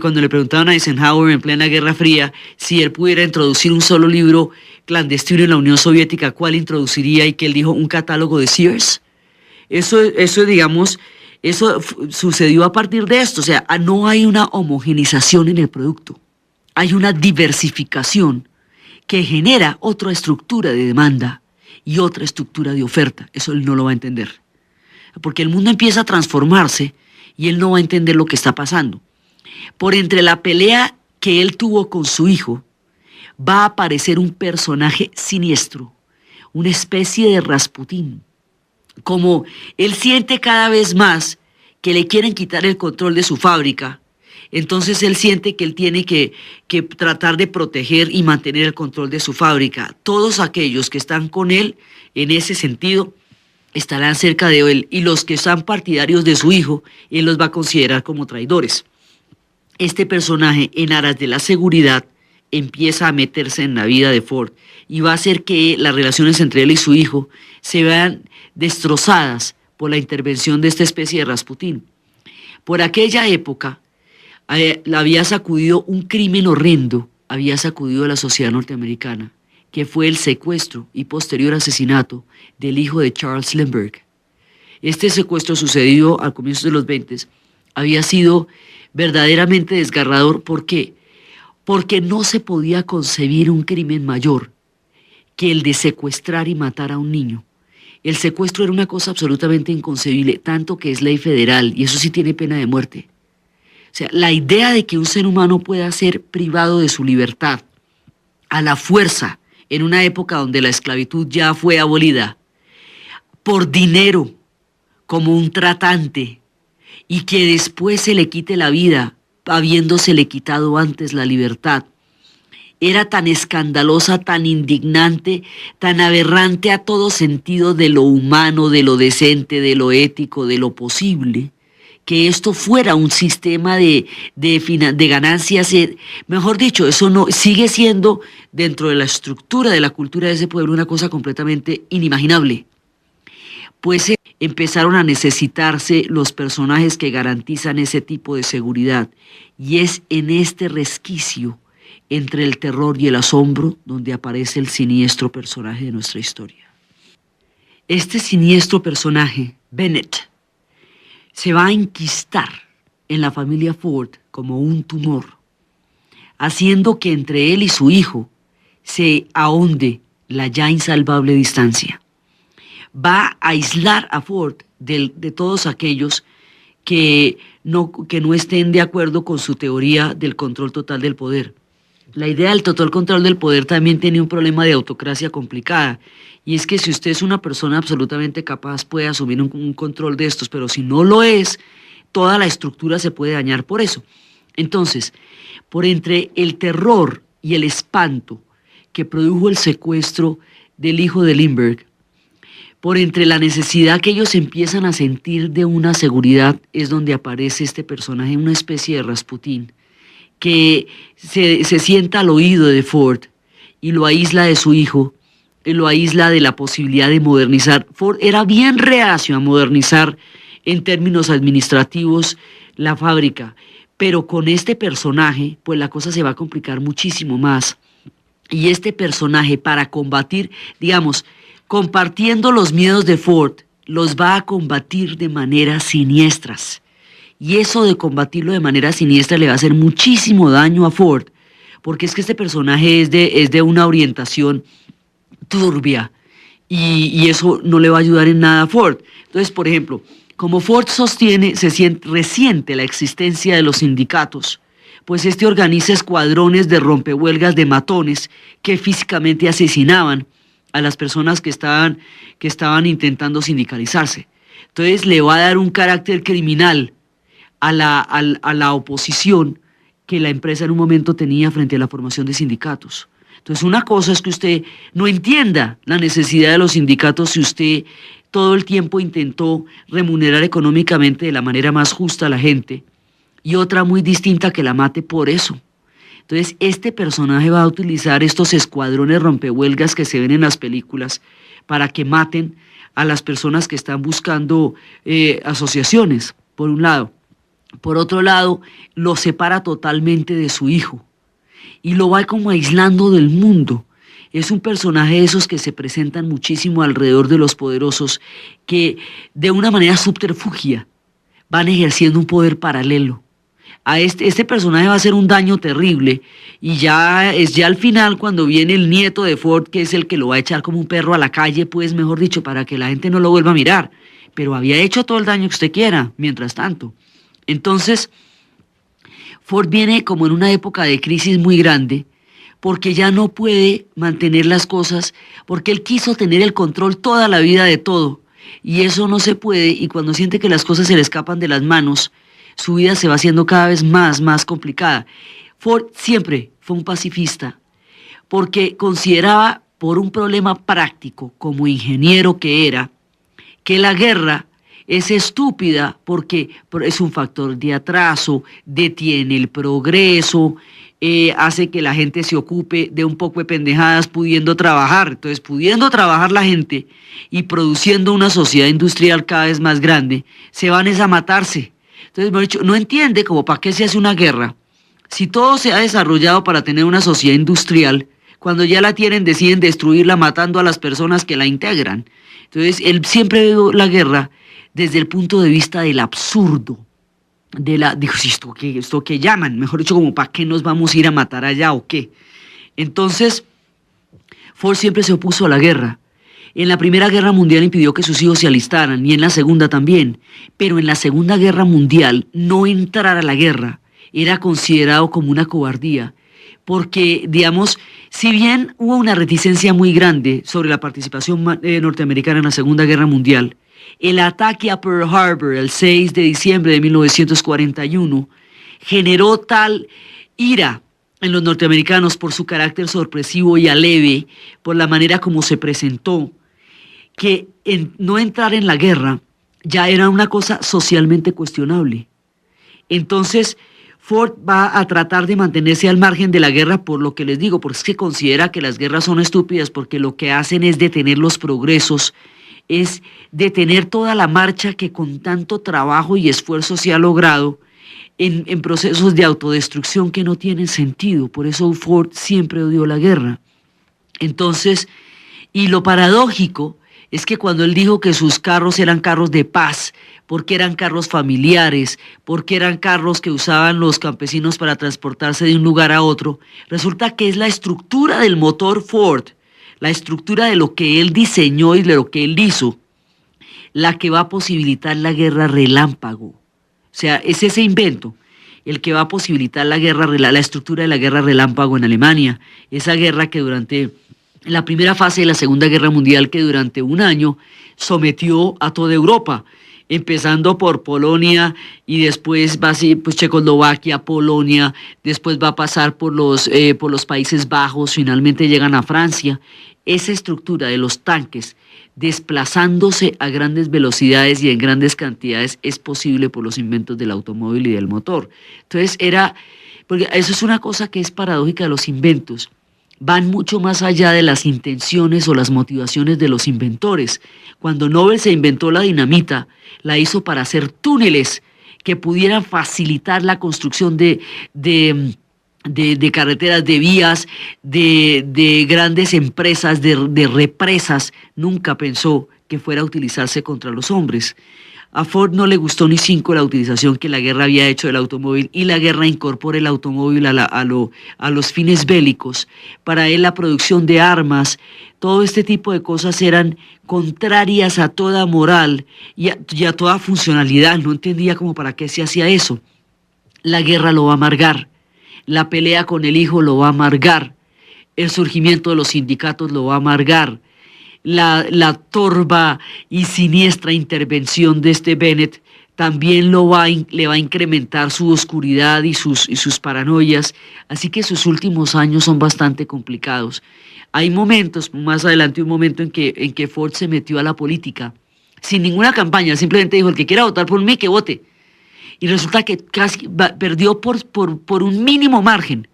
cuando le preguntaban a Eisenhower en plena Guerra Fría si él pudiera introducir un solo libro clandestino en la Unión Soviética, ¿cuál introduciría? Y que él dijo un catálogo de Sears. Eso sucedió a partir de esto, o sea, no hay una homogenización en el producto, hay una diversificación que genera otra estructura de demanda y otra estructura de oferta. Eso él no lo va a entender. Porque el mundo empieza a transformarse y él no va a entender lo que está pasando. Por entre la pelea que él tuvo con su hijo, va a aparecer un personaje siniestro, una especie de Rasputín. Como él siente cada vez más que le quieren quitar el control de su fábrica, entonces él siente que él tiene que tratar de proteger y mantener el control de su fábrica. Todos aquellos que están con él en ese sentido estarán cerca de él, y los que están partidarios de su hijo, él los va a considerar como traidores. Este personaje, en aras de la seguridad, empieza a meterse en la vida de Ford y va a hacer que las relaciones entre él y su hijo se vean destrozadas por la intervención de esta especie de Rasputín. Por aquella época la había sacudido un crimen horrendo, había sacudido a la sociedad norteamericana, que fue el secuestro y posterior asesinato del hijo de Charles Lindbergh. Este secuestro, sucedido al comienzo de los 20, había sido verdaderamente desgarrador. ¿Por qué? Porque no se podía concebir un crimen mayor que el de secuestrar y matar a un niño. El secuestro era una cosa absolutamente inconcebible, tanto que es ley federal, y eso sí tiene pena de muerte. O sea, la idea de que un ser humano pueda ser privado de su libertad a la fuerza, en una época donde la esclavitud ya fue abolida, por dinero, como un tratante, y que después se le quite la vida, habiéndosele quitado antes la libertad, era tan escandalosa, tan indignante, tan aberrante a todo sentido de lo humano, de lo decente, de lo ético, de lo posible, que esto fuera un sistema de ganancias. Mejor dicho, eso no sigue siendo, dentro de la estructura de la cultura de ese pueblo, una cosa completamente inimaginable. Pues empezaron a necesitarse los personajes que garantizan ese tipo de seguridad, y es en este resquicio entre el terror y el asombro donde aparece el siniestro personaje de nuestra historia. Este siniestro personaje, Bennett, se va a enquistar en la familia Ford como un tumor, haciendo que entre él y su hijo se ahonde la ya insalvable distancia. Va a aislar a Ford de todos aquellos que no estén de acuerdo con su teoría del control total del poder. La idea del total control del poder también tiene un problema de autocracia complicada, y es que si usted es una persona absolutamente capaz puede asumir un control de estos, pero si no lo es, toda la estructura se puede dañar por eso. Entonces, por entre el terror y el espanto que produjo el secuestro del hijo de Lindbergh, por entre la necesidad que ellos empiezan a sentir de una seguridad, es donde aparece este personaje, una especie de Rasputín, que se sienta al oído de Ford y lo aísla de su hijo, y lo aísla de la posibilidad de modernizar. Ford era bien reacio a modernizar en términos administrativos la fábrica, pero con este personaje pues la cosa se va a complicar muchísimo más, y este personaje, para combatir, digamos, compartiendo los miedos de Ford, los va a combatir de maneras siniestras. Y eso de combatirlo de manera siniestra le va a hacer muchísimo daño a Ford, porque es que este personaje es de una orientación turbia, y eso no le va a ayudar en nada a Ford. Entonces, por ejemplo, como Ford resiente la existencia de los sindicatos, pues este organiza escuadrones de rompehuelgas, de matones, que físicamente asesinaban a las personas que estaban intentando sindicalizarse. Entonces le va a dar un carácter criminal a la oposición que la empresa en un momento tenía frente a la formación de sindicatos. Entonces, una cosa es que usted no entienda la necesidad de los sindicatos si usted todo el tiempo intentó remunerar económicamente de la manera más justa a la gente, y otra muy distinta, que la mate por eso. Entonces, este personaje va a utilizar estos escuadrones rompehuelgas que se ven en las películas para que maten a las personas que están buscando asociaciones, por un lado. Por otro lado, lo separa totalmente de su hijo y lo va como aislando del mundo. Es un personaje de esos que se presentan muchísimo alrededor de los poderosos, que de una manera subterfugia van ejerciendo un poder paralelo. A este personaje va a hacer un daño terrible, y ya al final, cuando viene el nieto de Ford, que es el que lo va a echar como un perro a la calle, pues mejor dicho, para que la gente no lo vuelva a mirar, pero había hecho todo el daño que usted quiera, mientras tanto. Entonces, Ford viene como en una época de crisis muy grande, porque ya no puede mantener las cosas, porque él quiso tener el control toda la vida de todo, y eso no se puede, y cuando siente que las cosas se le escapan de las manos, su vida se va haciendo cada vez más complicada. Ford siempre fue un pacifista, porque consideraba, por un problema práctico, como ingeniero que era, que la guerra es estúpida porque es un factor de atraso, detiene el progreso, hace que la gente se ocupe de un poco de pendejadas pudiendo trabajar. Entonces, pudiendo trabajar la gente y produciendo una sociedad industrial cada vez más grande, se van a matarse. Entonces, mejor dicho, no entiende como para qué se hace una guerra. Si todo se ha desarrollado para tener una sociedad industrial, cuando ya la tienen deciden destruirla matando a las personas que la integran. Entonces, él siempre ve la guerra desde el punto de vista del absurdo, dijo, esto que llaman, mejor dicho, como para qué nos vamos a ir a matar allá o qué. Entonces, Ford siempre se opuso a la guerra. En la Primera Guerra Mundial impidió que sus hijos se alistaran, y en la Segunda también. Pero en la Segunda Guerra Mundial, no entrar a la guerra era considerado como una cobardía, porque, digamos, si bien hubo una reticencia muy grande sobre la participación norteamericana en la Segunda Guerra Mundial, el ataque a Pearl Harbor el 6 de diciembre de 1941 generó tal ira en los norteamericanos por su carácter sorpresivo y aleve, por la manera como se presentó, que no entrar en la guerra ya era una cosa socialmente cuestionable. Entonces, Ford va a tratar de mantenerse al margen de la guerra por lo que les digo, porque es que considera que las guerras son estúpidas, porque lo que hacen es detener los progresos, es detener toda la marcha que con tanto trabajo y esfuerzo se ha logrado en procesos de autodestrucción que no tienen sentido. Por eso Ford siempre odió la guerra. Entonces, y lo paradójico es que cuando él dijo que sus carros eran carros de paz, porque eran carros familiares, porque eran carros que usaban los campesinos para transportarse de un lugar a otro, resulta que es la estructura del motor Ford, la estructura de lo que él diseñó y de lo que él hizo, la que va a posibilitar la guerra relámpago. O sea, es ese invento el que va a posibilitar la estructura de la guerra relámpago en Alemania, esa guerra que durante la primera fase de la Segunda Guerra Mundial, que durante un año sometió a toda Europa, empezando por Polonia y después va a ser pues, Checoslovaquia, Polonia, después va a pasar por los Países Bajos, finalmente llegan a Francia. Esa estructura de los tanques desplazándose a grandes velocidades y en grandes cantidades es posible por los inventos del automóvil y del motor. Entonces porque eso es una cosa que es paradójica de los inventos, van mucho más allá de las intenciones o las motivaciones de los inventores. Cuando Nobel se inventó la dinamita, la hizo para hacer túneles que pudieran facilitar la construcción de carreteras, de vías, de grandes empresas, de represas. Nunca pensó que fuera a utilizarse contra los hombres. A Ford no le gustó ni cinco la utilización que la guerra había hecho del automóvil, y la guerra incorpora el automóvil a los fines bélicos. Para él la producción de armas, todo este tipo de cosas eran contrarias a toda moral y a toda funcionalidad. No entendía como para qué se hacía eso. La guerra lo va a amargar, la pelea con el hijo lo va a amargar, el surgimiento de los sindicatos lo va a amargar, la torva y siniestra intervención de este Bennett también le va a incrementar su oscuridad y sus paranoias, así que sus últimos años son bastante complicados. Hay momentos, más adelante un momento en que Ford se metió a la política, sin ninguna campaña, simplemente dijo, el que quiera votar por mí, que vote. Y resulta que casi perdió por un mínimo margen.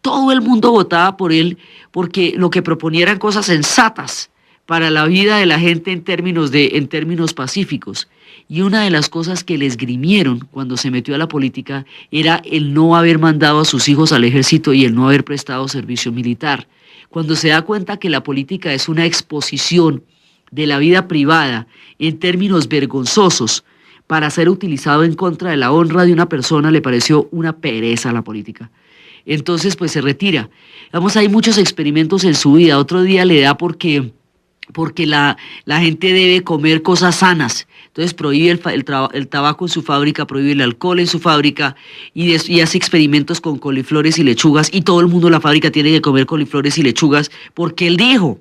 Todo el mundo votaba por él porque lo que proponía eran cosas sensatas para la vida de la gente en términos pacíficos. Y una de las cosas que le esgrimieron cuando se metió a la política era el no haber mandado a sus hijos al ejército y el no haber prestado servicio militar. Cuando se da cuenta que la política es una exposición de la vida privada en términos vergonzosos para ser utilizado en contra de la honra de una persona, le pareció una pereza la política. Entonces, pues se retira. Vamos, hay muchos experimentos en su vida. Otro día le da porque la gente debe comer cosas sanas. Entonces prohíbe el tabaco en su fábrica, prohíbe el alcohol en su fábrica y hace experimentos con coliflores y lechugas y todo el mundo en la fábrica tiene que comer coliflores y lechugas porque él dijo.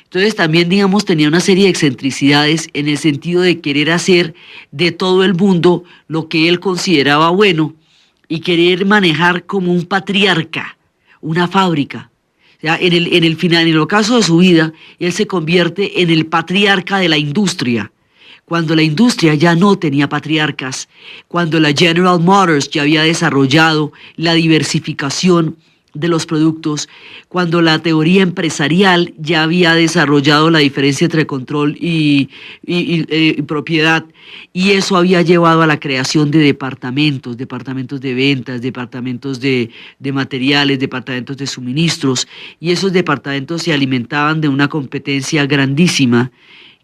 Entonces también, digamos, tenía una serie de excentricidades en el sentido de querer hacer de todo el mundo lo que él consideraba bueno y querer manejar como un patriarca una fábrica. O sea, en el ocaso de su vida, él se convierte en el patriarca de la industria, cuando la industria ya no tenía patriarcas, cuando la General Motors ya había desarrollado la diversificación de los productos, cuando la teoría empresarial ya había desarrollado la diferencia entre control y propiedad, y eso había llevado a la creación de departamentos de ventas, departamentos de materiales, departamentos de suministros, y esos departamentos se alimentaban de una competencia grandísima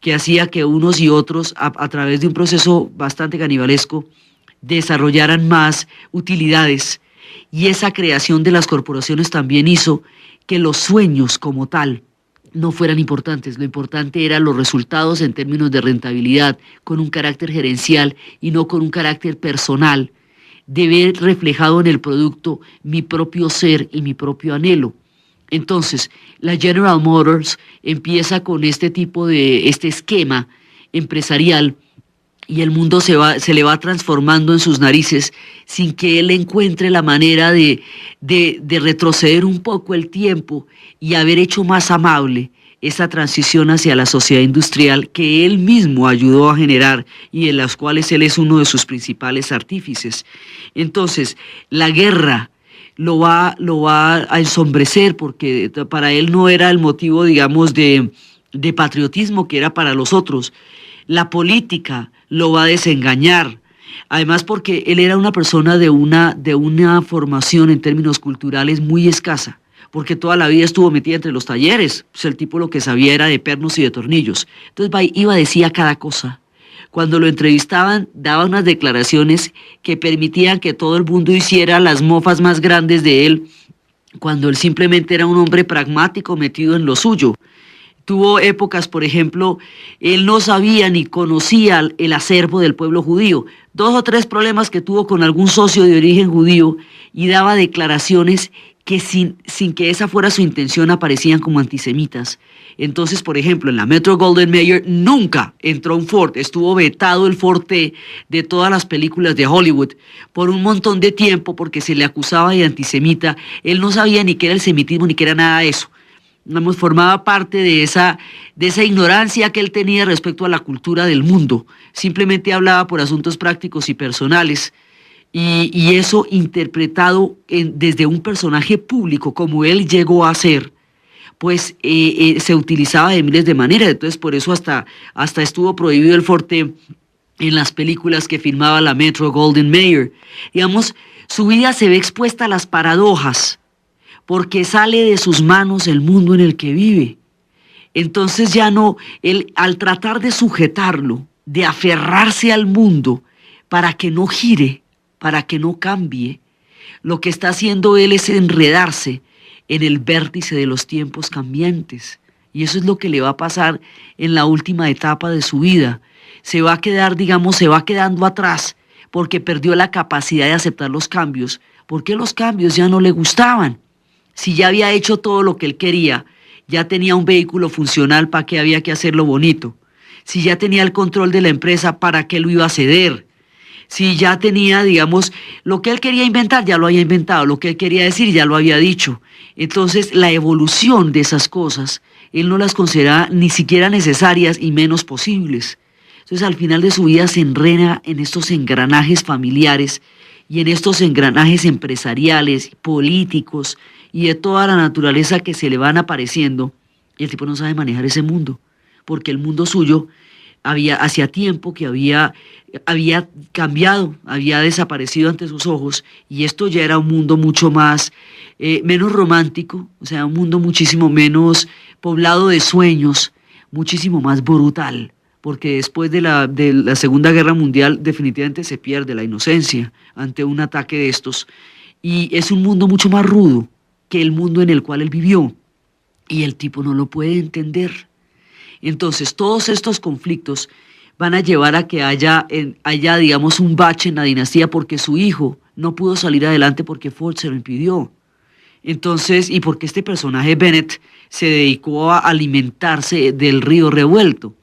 que hacía que unos y otros, a través de un proceso bastante canibalesco, desarrollaran más utilidades. Y esa creación de las corporaciones también hizo que los sueños como tal no fueran importantes. Lo importante eran los resultados en términos de rentabilidad, con un carácter gerencial y no con un carácter personal, de ver reflejado en el producto mi propio ser y mi propio anhelo. Entonces, la General Motors empieza con este esquema empresarial y el mundo se le va transformando en sus narices sin que él encuentre la manera de retroceder un poco el tiempo y haber hecho más amable esa transición hacia la sociedad industrial que él mismo ayudó a generar y en las cuales él es uno de sus principales artífices. Entonces, la guerra lo va a ensombrecer porque para él no era el motivo, digamos, de patriotismo que era para los otros. La política lo va a desengañar, además porque él era una persona de una formación en términos culturales muy escasa, porque toda la vida estuvo metida entre los talleres, pues el tipo lo que sabía era de pernos y de tornillos. Entonces decía cada cosa. Cuando lo entrevistaban, daba unas declaraciones que permitían que todo el mundo hiciera las mofas más grandes de él, cuando él simplemente era un hombre pragmático metido en lo suyo. Tuvo épocas, por ejemplo, él no sabía ni conocía el acervo del pueblo judío. 2 o 3 problemas que tuvo con algún socio de origen judío y daba declaraciones que sin que esa fuera su intención aparecían como antisemitas. Entonces, por ejemplo, en la Metro-Goldwyn-Mayer nunca entró un Ford, estuvo vetado el Ford T de todas las películas de Hollywood por un montón de tiempo porque se le acusaba de antisemita. Él no sabía ni qué era el semitismo ni qué era nada de eso. Formaba parte de esa ignorancia que él tenía respecto a la cultura del mundo. Simplemente hablaba por asuntos prácticos y personales. Y eso interpretado desde un personaje público, como él llegó a ser, pues se utilizaba de miles de maneras. Entonces, por eso hasta estuvo prohibido el Forte en las películas que filmaba la Metro-Goldwyn-Mayer. Digamos, su vida se ve expuesta a las paradojas, porque sale de sus manos el mundo en el que vive. Entonces ya no, él al tratar de sujetarlo, de aferrarse al mundo para que no gire, para que no cambie, lo que está haciendo él es enredarse en el vértice de los tiempos cambiantes. Y eso es lo que le va a pasar en la última etapa de su vida. Se va a quedar, digamos, se va quedando atrás porque perdió la capacidad de aceptar los cambios, porque los cambios ya no le gustaban. Si ya había hecho todo lo que él quería, ya tenía un vehículo funcional, ¿para qué había que hacerlo bonito? Si ya tenía el control de la empresa, ¿para qué lo iba a ceder? Si ya tenía, digamos, lo que él quería inventar, ya lo había inventado, lo que él quería decir, ya lo había dicho. Entonces, la evolución de esas cosas, él no las consideraba ni siquiera necesarias y menos posibles. Entonces, al final de su vida se enreda en estos engranajes familiares y en estos engranajes empresariales, políticos, y de toda la naturaleza que se le van apareciendo, y el tipo no sabe manejar ese mundo, porque el mundo suyo hacía tiempo que había cambiado, había desaparecido ante sus ojos, y esto ya era un mundo mucho más, menos romántico, o sea, un mundo muchísimo menos poblado de sueños, muchísimo más brutal, porque después de la Segunda Guerra Mundial definitivamente se pierde la inocencia ante un ataque de estos, y es un mundo mucho más rudo que el mundo en el cual él vivió, y el tipo no lo puede entender. Entonces todos estos conflictos van a llevar a que haya, digamos, un bache en la dinastía porque su hijo no pudo salir adelante porque Ford se lo impidió. Entonces, y porque este personaje Bennett se dedicó a alimentarse del río revuelto.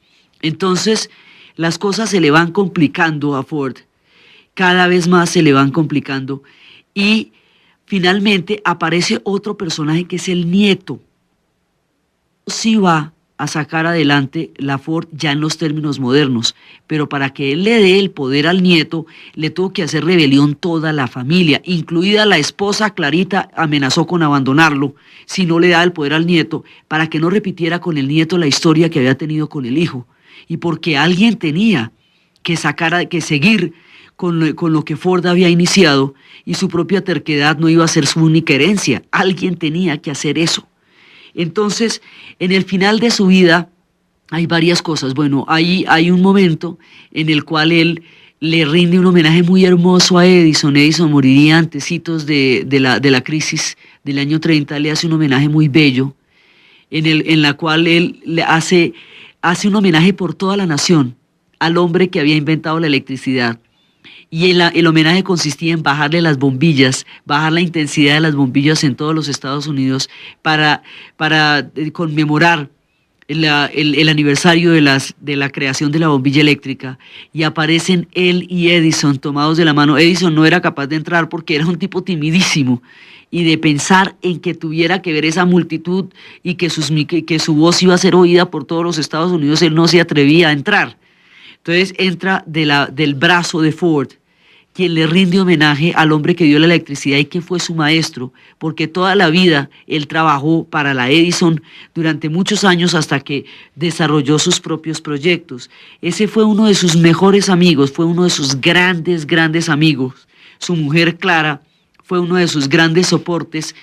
Entonces, las cosas se le van complicando a Ford, cada vez más se le van complicando, y finalmente aparece otro personaje que es el nieto. Sí va a sacar adelante la Ford ya en los términos modernos, pero para que él le dé el poder al nieto, le tuvo que hacer rebelión toda la familia, incluida la esposa Clarita, amenazó con abandonarlo si no le da el poder al nieto, para que no repitiera con el nieto la historia que había tenido con el hijo, y porque alguien tenía que seguir con lo que Ford había iniciado, y su propia terquedad no iba a ser su única herencia, alguien tenía que hacer eso. Entonces, en el final de su vida hay varias cosas. Bueno, hay un momento en el cual él le rinde un homenaje muy hermoso a Edison. Edison moriría antecitos de la crisis del año 30, le hace un homenaje muy bello, en la cual él le hace un homenaje por toda la nación al hombre que había inventado la electricidad. Y el homenaje consistía en bajarle las bombillas, bajar la intensidad de las bombillas en todos los Estados Unidos para conmemorar el aniversario de la creación de la bombilla eléctrica. Y aparecen él y Edison tomados de la mano. Edison no era capaz de entrar porque era un tipo timidísimo, y de pensar en que tuviera que ver esa multitud y que su voz iba a ser oída por todos los Estados Unidos, él no se atrevía a entrar. Entonces entra del brazo de Ford, quien le rinde homenaje al hombre que dio la electricidad y que fue su maestro, porque toda la vida él trabajó para la Edison durante muchos años hasta que desarrolló sus propios proyectos. Ese fue uno de sus mejores amigos, fue uno de sus grandes, grandes amigos. Su mujer Clara fue uno de sus grandes soportes,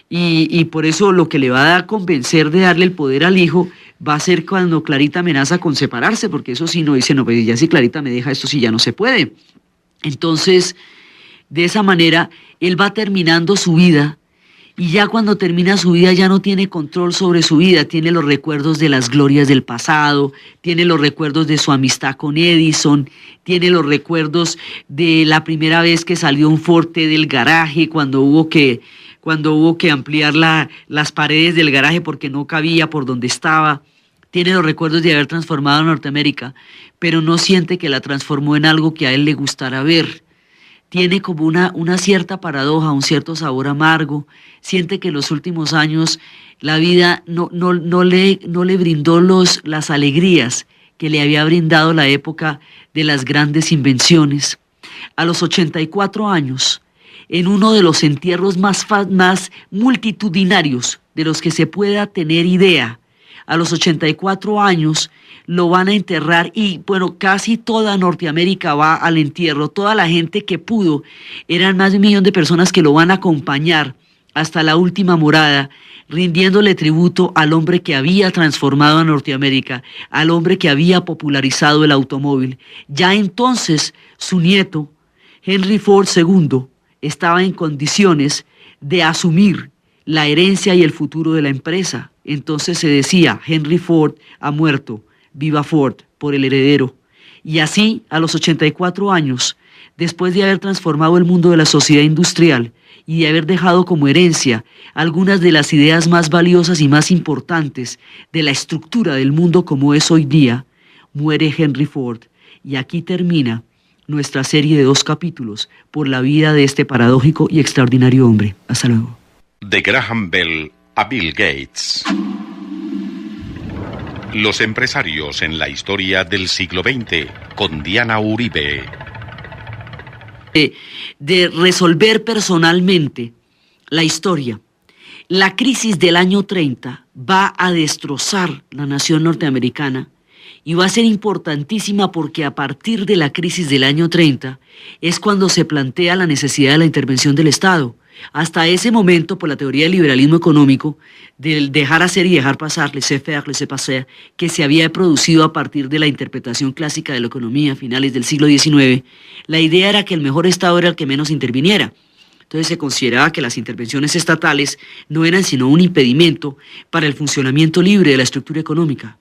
y por eso lo que le va a convencer de darle el poder al hijo va a ser cuando Clarita amenaza con separarse, porque eso sí no dice, no, pues ya si Clarita me deja, esto sí ya no se puede. Entonces, de esa manera, él va terminando su vida, y ya cuando termina su vida ya no tiene control sobre su vida, tiene los recuerdos de las glorias del pasado, tiene los recuerdos de su amistad con Edison, tiene los recuerdos de la primera vez que salió un Forte del garaje, cuando hubo que ampliar las paredes del garaje porque no cabía por donde estaba. Tiene los recuerdos de haber transformado a Norteamérica, pero no siente que la transformó en algo que a él le gustara ver. Tiene como una cierta paradoja, un cierto sabor amargo. Siente que en los últimos años la vida no le brindó las alegrías que le había brindado la época de las grandes invenciones. A los 84 años, en uno de los entierros más multitudinarios de los que se pueda tener idea, a los 84 años lo van a enterrar, y bueno, casi toda Norteamérica va al entierro, toda la gente que pudo, eran más de 1 millón de personas que lo van a acompañar hasta la última morada, rindiéndole tributo al hombre que había transformado a Norteamérica, al hombre que había popularizado el automóvil. Ya entonces su nieto, Henry Ford II, estaba en condiciones de asumir la herencia y el futuro de la empresa. Entonces se decía, Henry Ford ha muerto, viva Ford por el heredero. Y así, a los 84 años, después de haber transformado el mundo de la sociedad industrial y de haber dejado como herencia algunas de las ideas más valiosas y más importantes de la estructura del mundo como es hoy día, muere Henry Ford. Y aquí termina nuestra serie de 2 capítulos por la vida de este paradójico y extraordinario hombre. Hasta luego. De Graham Bell a Bill Gates. Los empresarios en la historia del siglo XX, con Diana Uribe. De resolver personalmente la historia. La crisis del año 30 va a destrozar la nación norteamericana, y va a ser importantísima porque a partir de la crisis del año 30 es cuando se plantea la necesidad de la intervención del Estado. Hasta ese momento, por la teoría del liberalismo económico, del dejar hacer y dejar pasar, laissez-faire, laissez-passer, que se había producido a partir de la interpretación clásica de la economía a finales del siglo XIX, la idea era que el mejor Estado era el que menos interviniera. Entonces se consideraba que las intervenciones estatales no eran sino un impedimento para el funcionamiento libre de la estructura económica.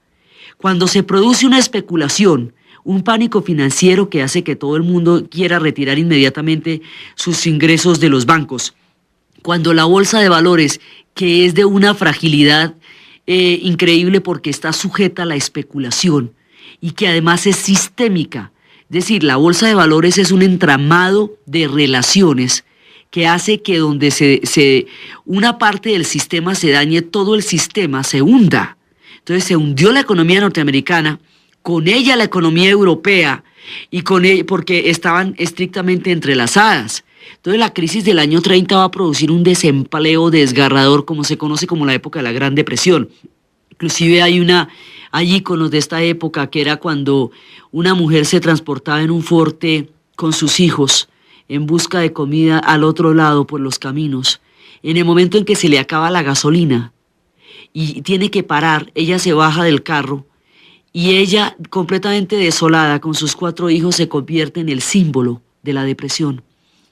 Cuando se produce una especulación, un pánico financiero que hace que todo el mundo quiera retirar inmediatamente sus ingresos de los bancos. Cuando la bolsa de valores, que es de una fragilidad increíble porque está sujeta a la especulación y que además es sistémica, es decir, la bolsa de valores es un entramado de relaciones que hace que donde una parte del sistema se dañe, todo el sistema se hunda. Entonces se hundió la economía norteamericana, con ella la economía europea, y con ella, porque estaban estrictamente entrelazadas. Entonces la crisis del año 30 va a producir un desempleo desgarrador, como se conoce como la época de la Gran Depresión. Inclusive hay íconos de esta época, que era cuando una mujer se transportaba en un forte con sus hijos en busca de comida al otro lado por los caminos. En el momento en que se le acaba la gasolina y tiene que parar, ella se baja del carro y ella, completamente desolada con sus 4 hijos, se convierte en el símbolo de la depresión.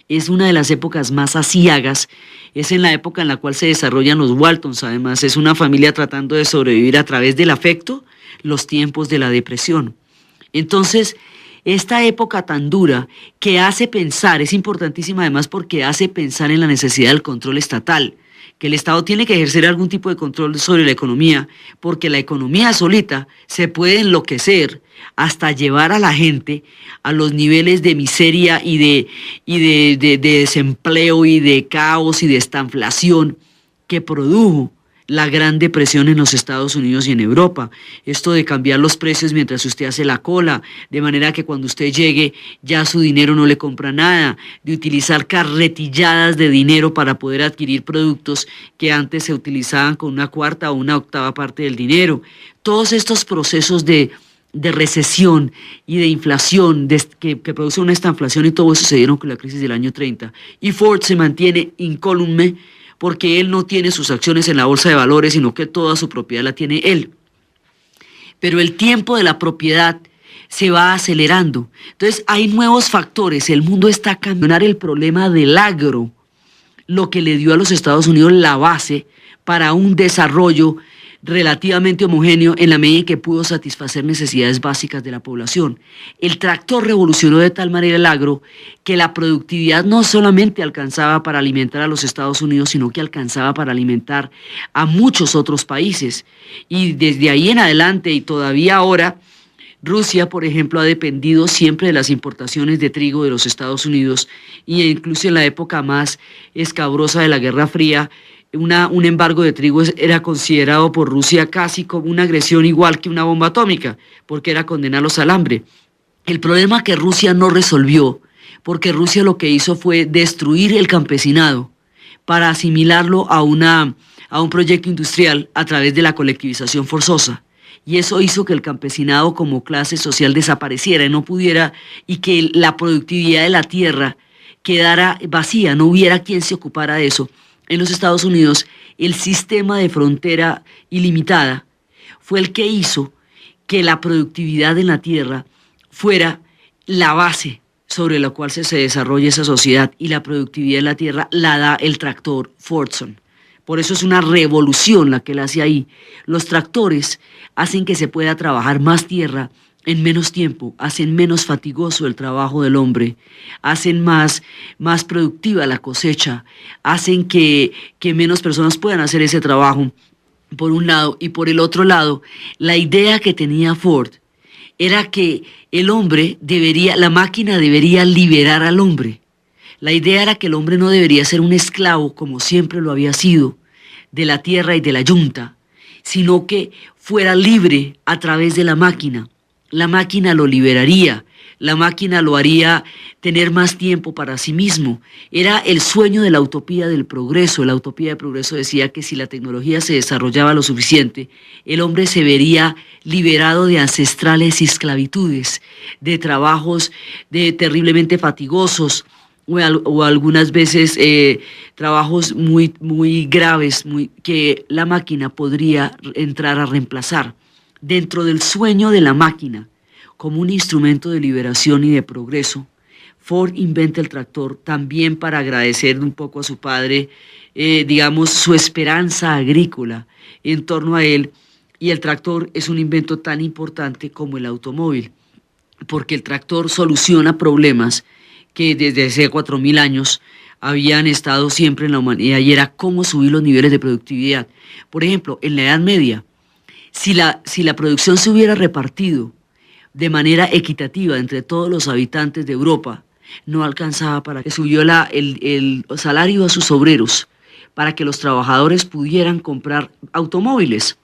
Es una de las épocas más aciagas, es en la época en la cual se desarrollan los Waltons. Además, es una familia tratando de sobrevivir a través del afecto los tiempos de la depresión. Entonces, esta época tan dura que hace pensar, es importantísima además porque hace pensar en la necesidad del control estatal, que el Estado tiene que ejercer algún tipo de control sobre la economía, porque la economía solita se puede enloquecer hasta llevar a la gente a los niveles de miseria y de desempleo y de caos y de estanflación que produjo la Gran Depresión en los Estados Unidos y en Europa. Esto de cambiar los precios mientras usted hace la cola, de manera que cuando usted llegue ya su dinero no le compra nada, de utilizar carretilladas de dinero para poder adquirir productos que antes se utilizaban con 1/4 o 1/8 parte del dinero. Todos estos procesos de recesión y de inflación que produce una estanflación, y todo eso se dieron con la crisis del año 30. Y Ford se mantiene incólume porque él no tiene sus acciones en la bolsa de valores, sino que toda su propiedad la tiene él. Pero el tiempo de la propiedad se va acelerando. Entonces hay nuevos factores. El mundo está cambiando. El problema del agro, lo que le dio a los Estados Unidos la base para un desarrollo relativamente homogéneo en la medida en que pudo satisfacer necesidades básicas de la población. El tractor revolucionó de tal manera el agro que la productividad no solamente alcanzaba para alimentar a los Estados Unidos, sino que alcanzaba para alimentar a muchos otros países. Y desde ahí en adelante y todavía ahora, Rusia, por ejemplo, ha dependido siempre de las importaciones de trigo de los Estados Unidos, e incluso en la época más escabrosa de la Guerra Fría, un embargo de trigo era considerado por Rusia casi como una agresión, igual que una bomba atómica, porque era condenarlos al hambre. El problema que Rusia no resolvió, porque Rusia lo que hizo fue destruir el campesinado para asimilarlo a un proyecto industrial a través de la colectivización forzosa. Y eso hizo que el campesinado como clase social desapareciera y no pudiera, y que la productividad de la tierra quedara vacía, no hubiera quien se ocupara de eso. En los Estados Unidos, el sistema de frontera ilimitada fue el que hizo que la productividad en la tierra fuera la base sobre la cual se desarrolla esa sociedad, y la productividad en la tierra la da el tractor Fordson. Por eso es una revolución la que él hace ahí. Los tractores hacen que se pueda trabajar más tierra en menos tiempo, hacen menos fatigoso el trabajo del hombre, hacen más productiva la cosecha, hacen que menos personas puedan hacer ese trabajo, por un lado. Y por el otro lado, la idea que tenía Ford era que la máquina debería liberar al hombre. La idea era que el hombre no debería ser un esclavo, como siempre lo había sido, de la tierra y de la yunta, sino que fuera libre a través de la máquina. La máquina lo liberaría, la máquina lo haría tener más tiempo para sí mismo. Era el sueño de la utopía del progreso. La utopía del progreso decía que si la tecnología se desarrollaba lo suficiente, el hombre se vería liberado de ancestrales esclavitudes, de trabajos terriblemente fatigosos, o algunas veces trabajos muy, muy graves, que la máquina podría entrar a reemplazar. Dentro del sueño de la máquina, como un instrumento de liberación y de progreso, Ford inventa el tractor también para agradecer un poco a su padre, su esperanza agrícola en torno a él, y el tractor es un invento tan importante como el automóvil. porque el tractor soluciona problemas que desde hace 4000 años habían estado siempre en la humanidad, y era cómo subir los niveles de productividad. Por ejemplo, en la Edad Media, si la producción se hubiera repartido de manera equitativa entre todos los habitantes de Europa, no alcanzaba para que subió el salario a sus obreros, para que los trabajadores pudieran comprar automóviles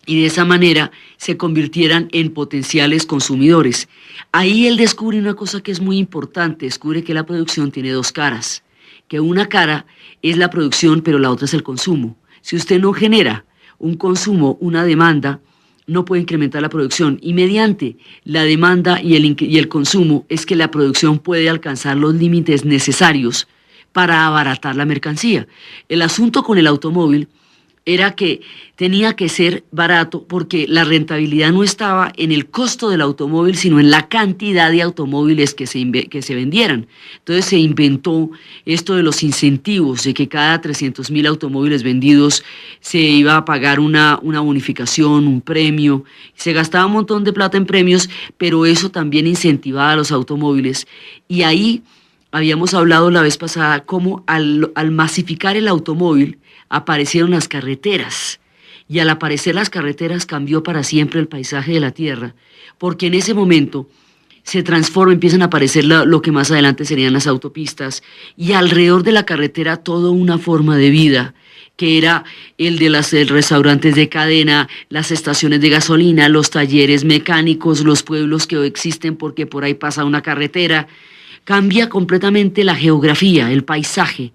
y de esa manera se convirtieran en potenciales consumidores. Ahí él descubre una cosa que es muy importante, descubre que la producción tiene dos caras, que una cara es la producción, pero la otra es el consumo. Si usted no genera un consumo, una demanda, no puede incrementar la producción, y mediante la demanda y el consumo es que la producción puede alcanzar los límites necesarios para abaratar la mercancía. El asunto con el automóvil era que tenía que ser barato porque la rentabilidad no estaba en el costo del automóvil, sino en la cantidad de automóviles que se vendieran. Entonces se inventó esto de los incentivos, de que cada 300.000 automóviles vendidos se iba a pagar una bonificación, un premio. Se gastaba un montón de plata en premios, pero eso también incentivaba a los automóviles. Y ahí habíamos hablado la vez pasada cómo al masificar el automóvil, aparecieron las carreteras, y al aparecer las carreteras cambió para siempre el paisaje de la tierra, porque en ese momento se transforma, empiezan a aparecer lo que más adelante serían las autopistas, y alrededor de la carretera toda una forma de vida, que era el de los restaurantes de cadena, las estaciones de gasolina, los talleres mecánicos, los pueblos que hoy existen porque por ahí pasa una carretera. Cambia completamente la geografía, el paisaje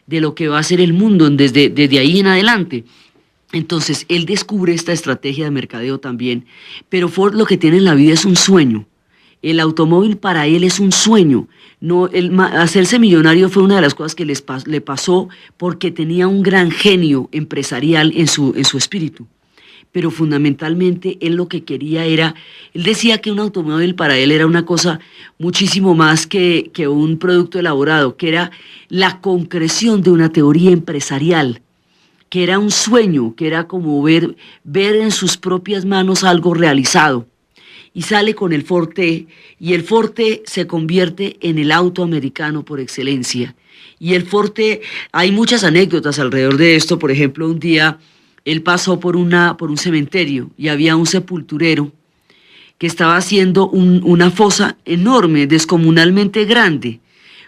de lo que va a ser el mundo desde ahí en adelante. Entonces, él descubre esta estrategia de mercadeo también, pero Ford lo que tiene en la vida es un sueño. El automóvil para él es un sueño. No, hacerse millonario fue una de las cosas que le pasó porque tenía un gran genio empresarial en su espíritu. Pero fundamentalmente él lo que quería era, él decía que un automóvil para él era una cosa muchísimo más que un producto elaborado, que era la concreción de una teoría empresarial, que era un sueño, que era como ver en sus propias manos algo realizado. Y sale con el Ford T, y el Ford T se convierte en el auto americano por excelencia. Y el Ford T, hay muchas anécdotas alrededor de esto. Por ejemplo, un día él pasó por un cementerio y había un sepulturero que estaba haciendo una fosa enorme, descomunalmente grande.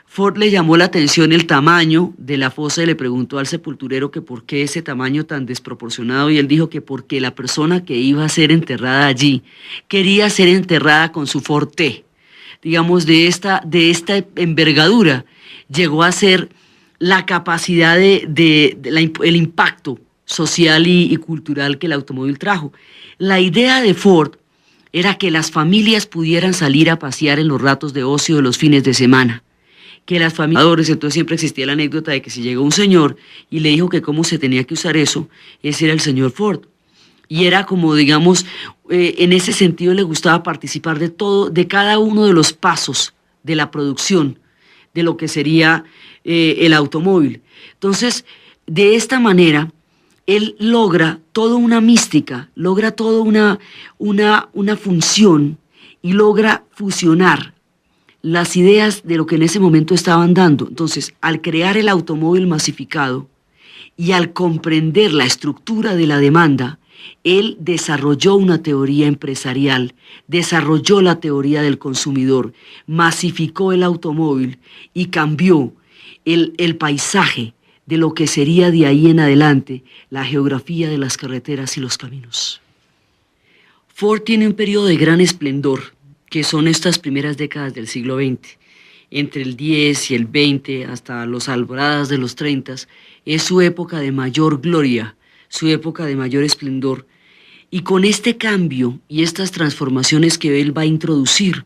Ford le llamó la atención el tamaño de la fosa y le preguntó al sepulturero que por qué ese tamaño tan desproporcionado, y él dijo que porque la persona que iba a ser enterrada allí quería ser enterrada con su Ford T. Digamos, de esta envergadura llegó a ser la capacidad el impacto social y cultural que el automóvil trajo. La idea de Ford era que las familias pudieran salir a pasear en los ratos de ocio de los fines de semana, que las familias, entonces siempre existía la anécdota de que si llegó un señor y le dijo que cómo se tenía que usar eso, ese era el señor Ford. Y era como, digamos, en ese sentido le gustaba participar de todo, de cada uno de los pasos de la producción, de lo que sería el automóvil. Entonces, de esta manera, él logra toda una mística, logra toda una función, y logra fusionar las ideas de lo que en ese momento estaban dando. Entonces, al crear el automóvil masificado y al comprender la estructura de la demanda, él desarrolló una teoría empresarial, desarrolló la teoría del consumidor, masificó el automóvil y cambió el paisaje de lo que sería de ahí en adelante la geografía de las carreteras y los caminos. Ford tiene un periodo de gran esplendor, que son estas primeras décadas del siglo XX. Entre el 10 y el 20, hasta los alboradas de los 30, es su época de mayor gloria, su época de mayor esplendor. Y con este cambio y estas transformaciones que él va a introducir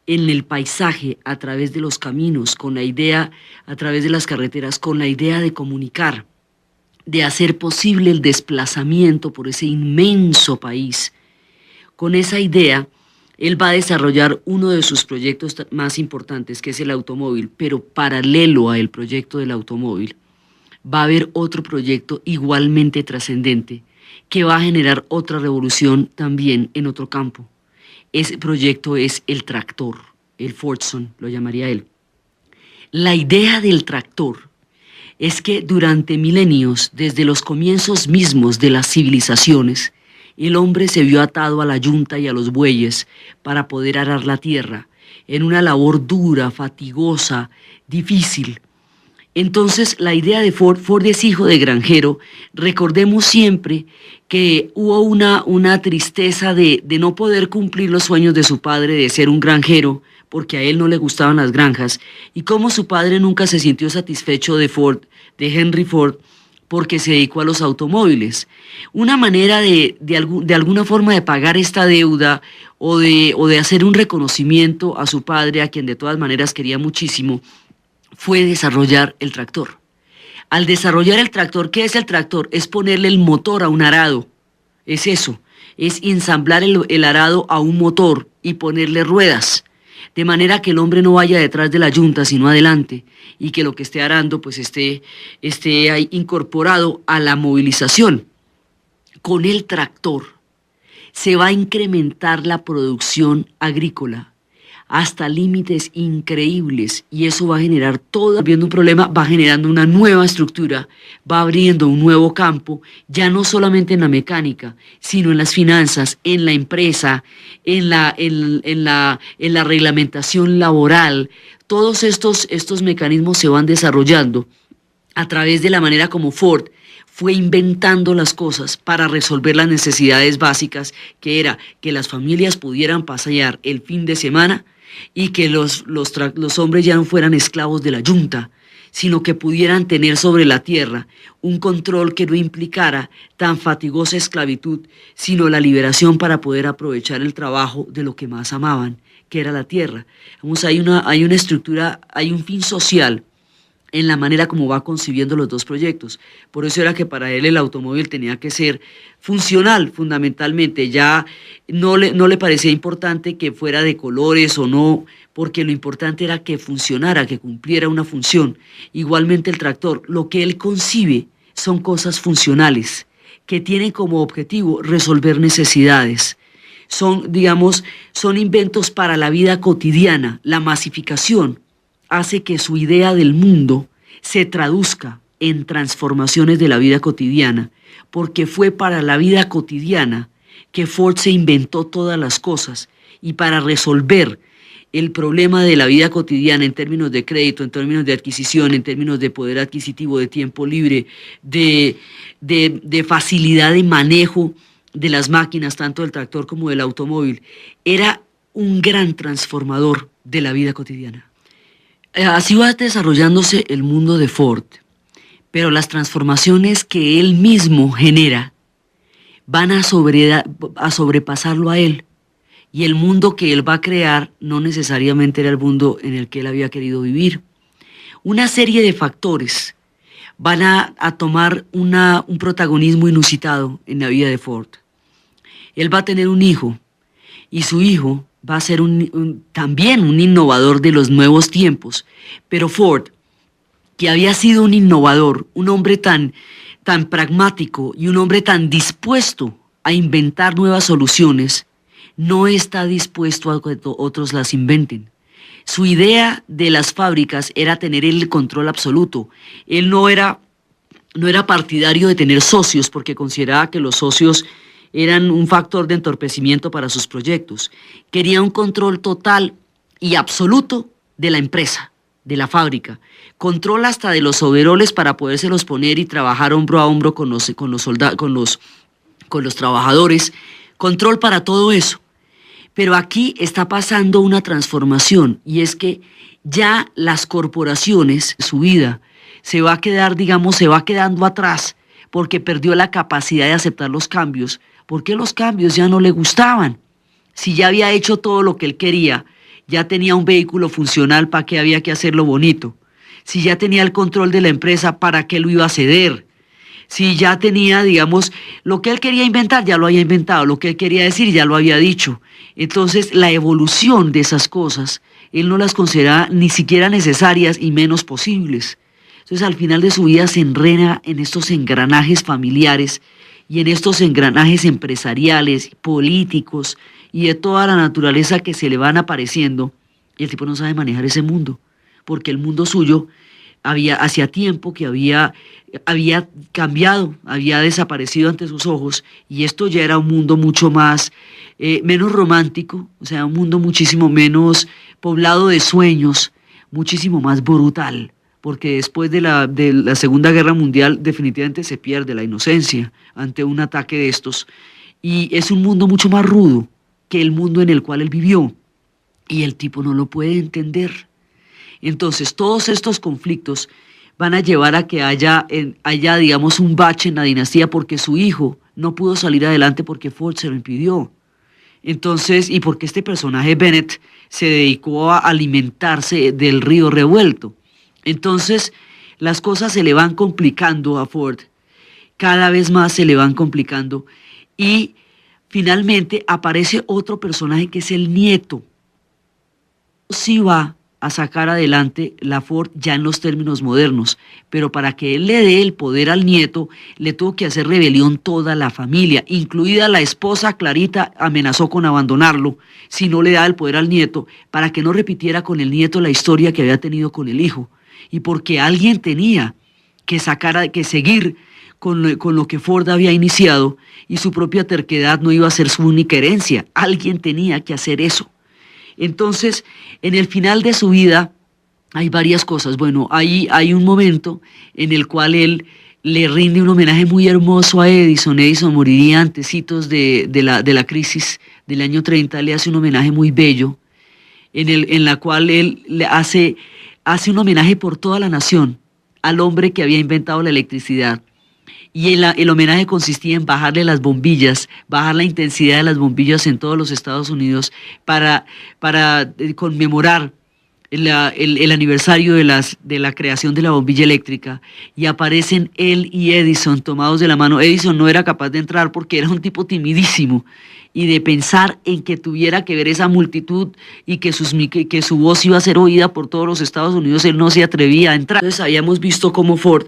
en el paisaje a través de los caminos, con la idea, a través de las carreteras, con la idea de comunicar, de hacer posible el desplazamiento por ese inmenso país. Con esa idea, él va a desarrollar uno de sus proyectos más importantes, que es el automóvil, pero paralelo al proyecto del automóvil, va a haber otro proyecto igualmente trascendente, que va a generar otra revolución también en otro campo, ese proyecto es el tractor, el Fordson, lo llamaría él. La idea del tractor es que durante milenios, desde los comienzos mismos de las civilizaciones, el hombre se vio atado a la yunta y a los bueyes para poder arar la tierra, en una labor dura, fatigosa, difícil. Entonces, la idea de Ford es hijo de granjero. Recordemos siempre que hubo una tristeza de no poder cumplir los sueños de su padre de ser un granjero, porque a él no le gustaban las granjas, y cómo su padre nunca se sintió satisfecho de Henry Ford, porque se dedicó a los automóviles. Una manera de alguna forma de pagar esta deuda o de hacer un reconocimiento a su padre, a quien de todas maneras quería muchísimo, fue desarrollar el tractor. Al desarrollar el tractor, ¿qué es el tractor? Es ponerle el motor a un arado. Es eso, es ensamblar el arado a un motor y ponerle ruedas, de manera que el hombre no vaya detrás de la yunta, sino adelante, y que lo que esté arando pues esté ahí incorporado a la movilización. Con el tractor se va a incrementar la producción agrícola hasta límites increíbles, y eso va a generar viendo un problema, va generando una nueva estructura, va abriendo un nuevo campo, ya no solamente en la mecánica, sino en las finanzas, en la empresa, en la reglamentación laboral. Todos estos mecanismos se van desarrollando a través de la manera como Ford fue inventando las cosas para resolver las necesidades básicas, que era que las familias pudieran pasear el fin de semana y que los hombres ya no fueran esclavos de la yunta, sino que pudieran tener sobre la tierra un control que no implicara tan fatigosa esclavitud, sino la liberación para poder aprovechar el trabajo de lo que más amaban, que era la tierra. Vamos, hay una estructura, hay un fin social en la manera como va concibiendo los dos proyectos. Por eso era que para él el automóvil tenía que ser funcional, fundamentalmente. Ya no le parecía importante que fuera de colores o no, porque lo importante era que funcionara, que cumpliera una función. Igualmente el tractor, lo que él concibe son cosas funcionales, que tienen como objetivo resolver necesidades. Son inventos para la vida cotidiana. La masificación hace que su idea del mundo se traduzca en transformaciones de la vida cotidiana, porque fue para la vida cotidiana que Ford se inventó todas las cosas, y para resolver el problema de la vida cotidiana en términos de crédito, en términos de adquisición, en términos de poder adquisitivo, de tiempo libre, de facilidad de manejo de las máquinas, tanto del tractor como del automóvil, era un gran transformador de la vida cotidiana. Así va desarrollándose el mundo de Ford, pero las transformaciones que él mismo genera van a sobrepasarlo a él, y el mundo que él va a crear no necesariamente era el mundo en el que él había querido vivir. Una serie de factores van a tomar un protagonismo inusitado en la vida de Ford. Él va a tener un hijo, y su hijo va a ser también un innovador de los nuevos tiempos, pero Ford, que había sido un innovador, un hombre tan pragmático y un hombre tan dispuesto a inventar nuevas soluciones, no está dispuesto a que otros las inventen. Su idea de las fábricas era tener el control absoluto. Él no era partidario de tener socios, porque consideraba que los socios eran un factor de entorpecimiento para sus proyectos. Quería un control total y absoluto de la empresa, de la fábrica. Control hasta de los overoles para podérselos poner y trabajar hombro a hombro con los trabajadores. Control para todo eso. Pero aquí está pasando una transformación, y es que ya las corporaciones, su vida, se va quedando atrás, porque perdió la capacidad de aceptar los cambios, porque los cambios ya no le gustaban. Si ya había hecho todo lo que él quería, ya tenía un vehículo funcional, ¿para qué había que hacerlo bonito? Si ya tenía el control de la empresa, ¿para qué lo iba a ceder? Si ya tenía, lo que él quería inventar, ya lo había inventado, lo que él quería decir, ya lo había dicho. Entonces, la evolución de esas cosas, él no las consideraba ni siquiera necesarias y menos posibles. Entonces, al final de su vida se enreda en estos engranajes familiares y en estos engranajes empresariales, políticos y de toda la naturaleza que se le van apareciendo, y el tipo no sabe manejar ese mundo, porque el mundo suyo hacía tiempo que había cambiado, había desaparecido ante sus ojos, y esto ya era un mundo mucho más, menos romántico, o sea, un mundo muchísimo menos poblado de sueños, muchísimo más brutal, porque después de la Segunda Guerra Mundial definitivamente se pierde la inocencia ante un ataque de estos, y es un mundo mucho más rudo que el mundo en el cual él vivió, y el tipo no lo puede entender. Entonces, todos estos conflictos van a llevar a que haya, digamos, un bache en la dinastía porque su hijo no pudo salir adelante porque Ford se lo impidió. Entonces, y porque este personaje Bennett se dedicó a alimentarse del río revuelto. Entonces, las cosas se le van complicando a Ford, cada vez más se le van complicando, y finalmente aparece otro personaje que es el nieto. Sí va a sacar adelante la Ford ya en los términos modernos, pero para que él le dé el poder al nieto, le tuvo que hacer rebelión toda la familia, incluida la esposa Clarita, amenazó con abandonarlo si no le da el poder al nieto, para que no repitiera con el nieto la historia que había tenido con el hijo, y porque alguien tenía que seguir con lo que Ford había iniciado, y su propia terquedad no iba a ser su única herencia, alguien tenía que hacer eso. Entonces, en el final de su vida hay varias cosas. Bueno, hay un momento en el cual él le rinde un homenaje muy hermoso a Edison. Edison moriría antecitos de la crisis del año 30, le hace un homenaje muy bello, en la cual él le hace un homenaje por toda la nación al hombre que había inventado la electricidad. Y el homenaje consistía en bajarle las bombillas, bajar la intensidad de las bombillas en todos los Estados Unidos para conmemorar el aniversario de la creación de la bombilla eléctrica. Y aparecen él y Edison tomados de la mano. Edison no era capaz de entrar porque era un tipo timidísimo, y de pensar en que tuviera que ver esa multitud y que su voz iba a ser oída por todos los Estados Unidos, él no se atrevía a entrar. Entonces habíamos visto cómo Ford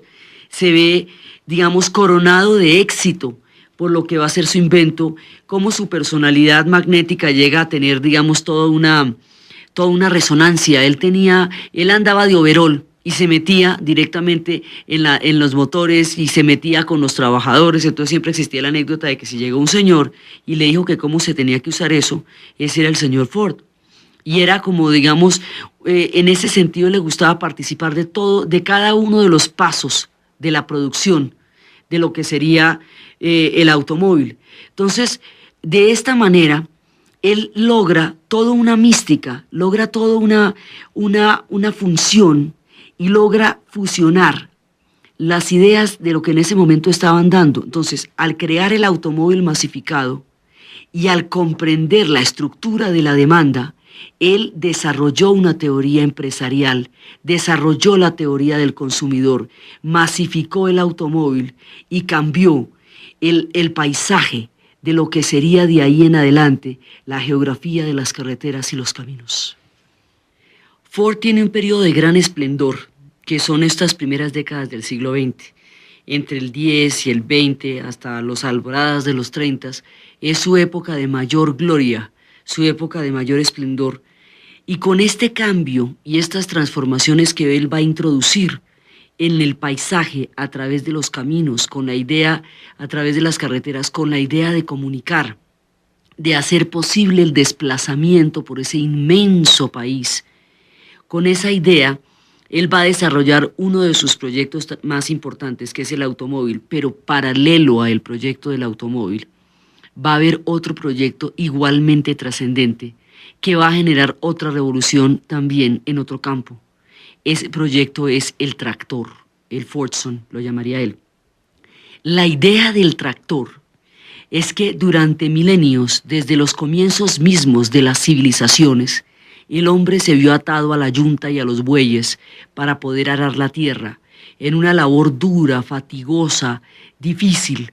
se ve, digamos, coronado de éxito por lo que va a ser su invento, cómo su personalidad magnética llega a tener, digamos, toda una resonancia. Él andaba de overol y se metía directamente en los motores y se metía con los trabajadores. Entonces siempre existía la anécdota de que si llegó un señor y le dijo que cómo se tenía que usar eso, ese era el señor Ford. Y era como, digamos, en ese sentido le gustaba participar de todo, de cada uno de los pasos de la producción de lo que sería el automóvil. Entonces, de esta manera, él logra toda una mística, logra toda una función, y logra fusionar las ideas de lo que en ese momento estaban dando. Entonces, al crear el automóvil masificado y al comprender la estructura de la demanda, él desarrolló una teoría empresarial, desarrolló la teoría del consumidor, masificó el automóvil y cambió el paisaje de lo que sería de ahí en adelante la geografía de las carreteras y los caminos. Ford tiene un periodo de gran esplendor, que son estas primeras décadas del siglo XX. Entre el 10 y el 20 hasta los alboradas de los 30, es su época de mayor gloria, su época de mayor esplendor, y con este cambio y estas transformaciones que él va a introducir en el paisaje a través de los caminos, con la idea, a través de las carreteras, con la idea de comunicar, de hacer posible el desplazamiento por ese inmenso país. Con esa idea, él va a desarrollar uno de sus proyectos más importantes, que es el automóvil, pero paralelo al proyecto del automóvil, va a haber otro proyecto igualmente trascendente que va a generar otra revolución también en otro campo. Ese proyecto es el tractor, el Fordson, lo llamaría él. La idea del tractor es que durante milenios, desde los comienzos mismos de las civilizaciones, el hombre se vio atado a la yunta y a los bueyes para poder arar la tierra, en una labor dura, fatigosa, difícil.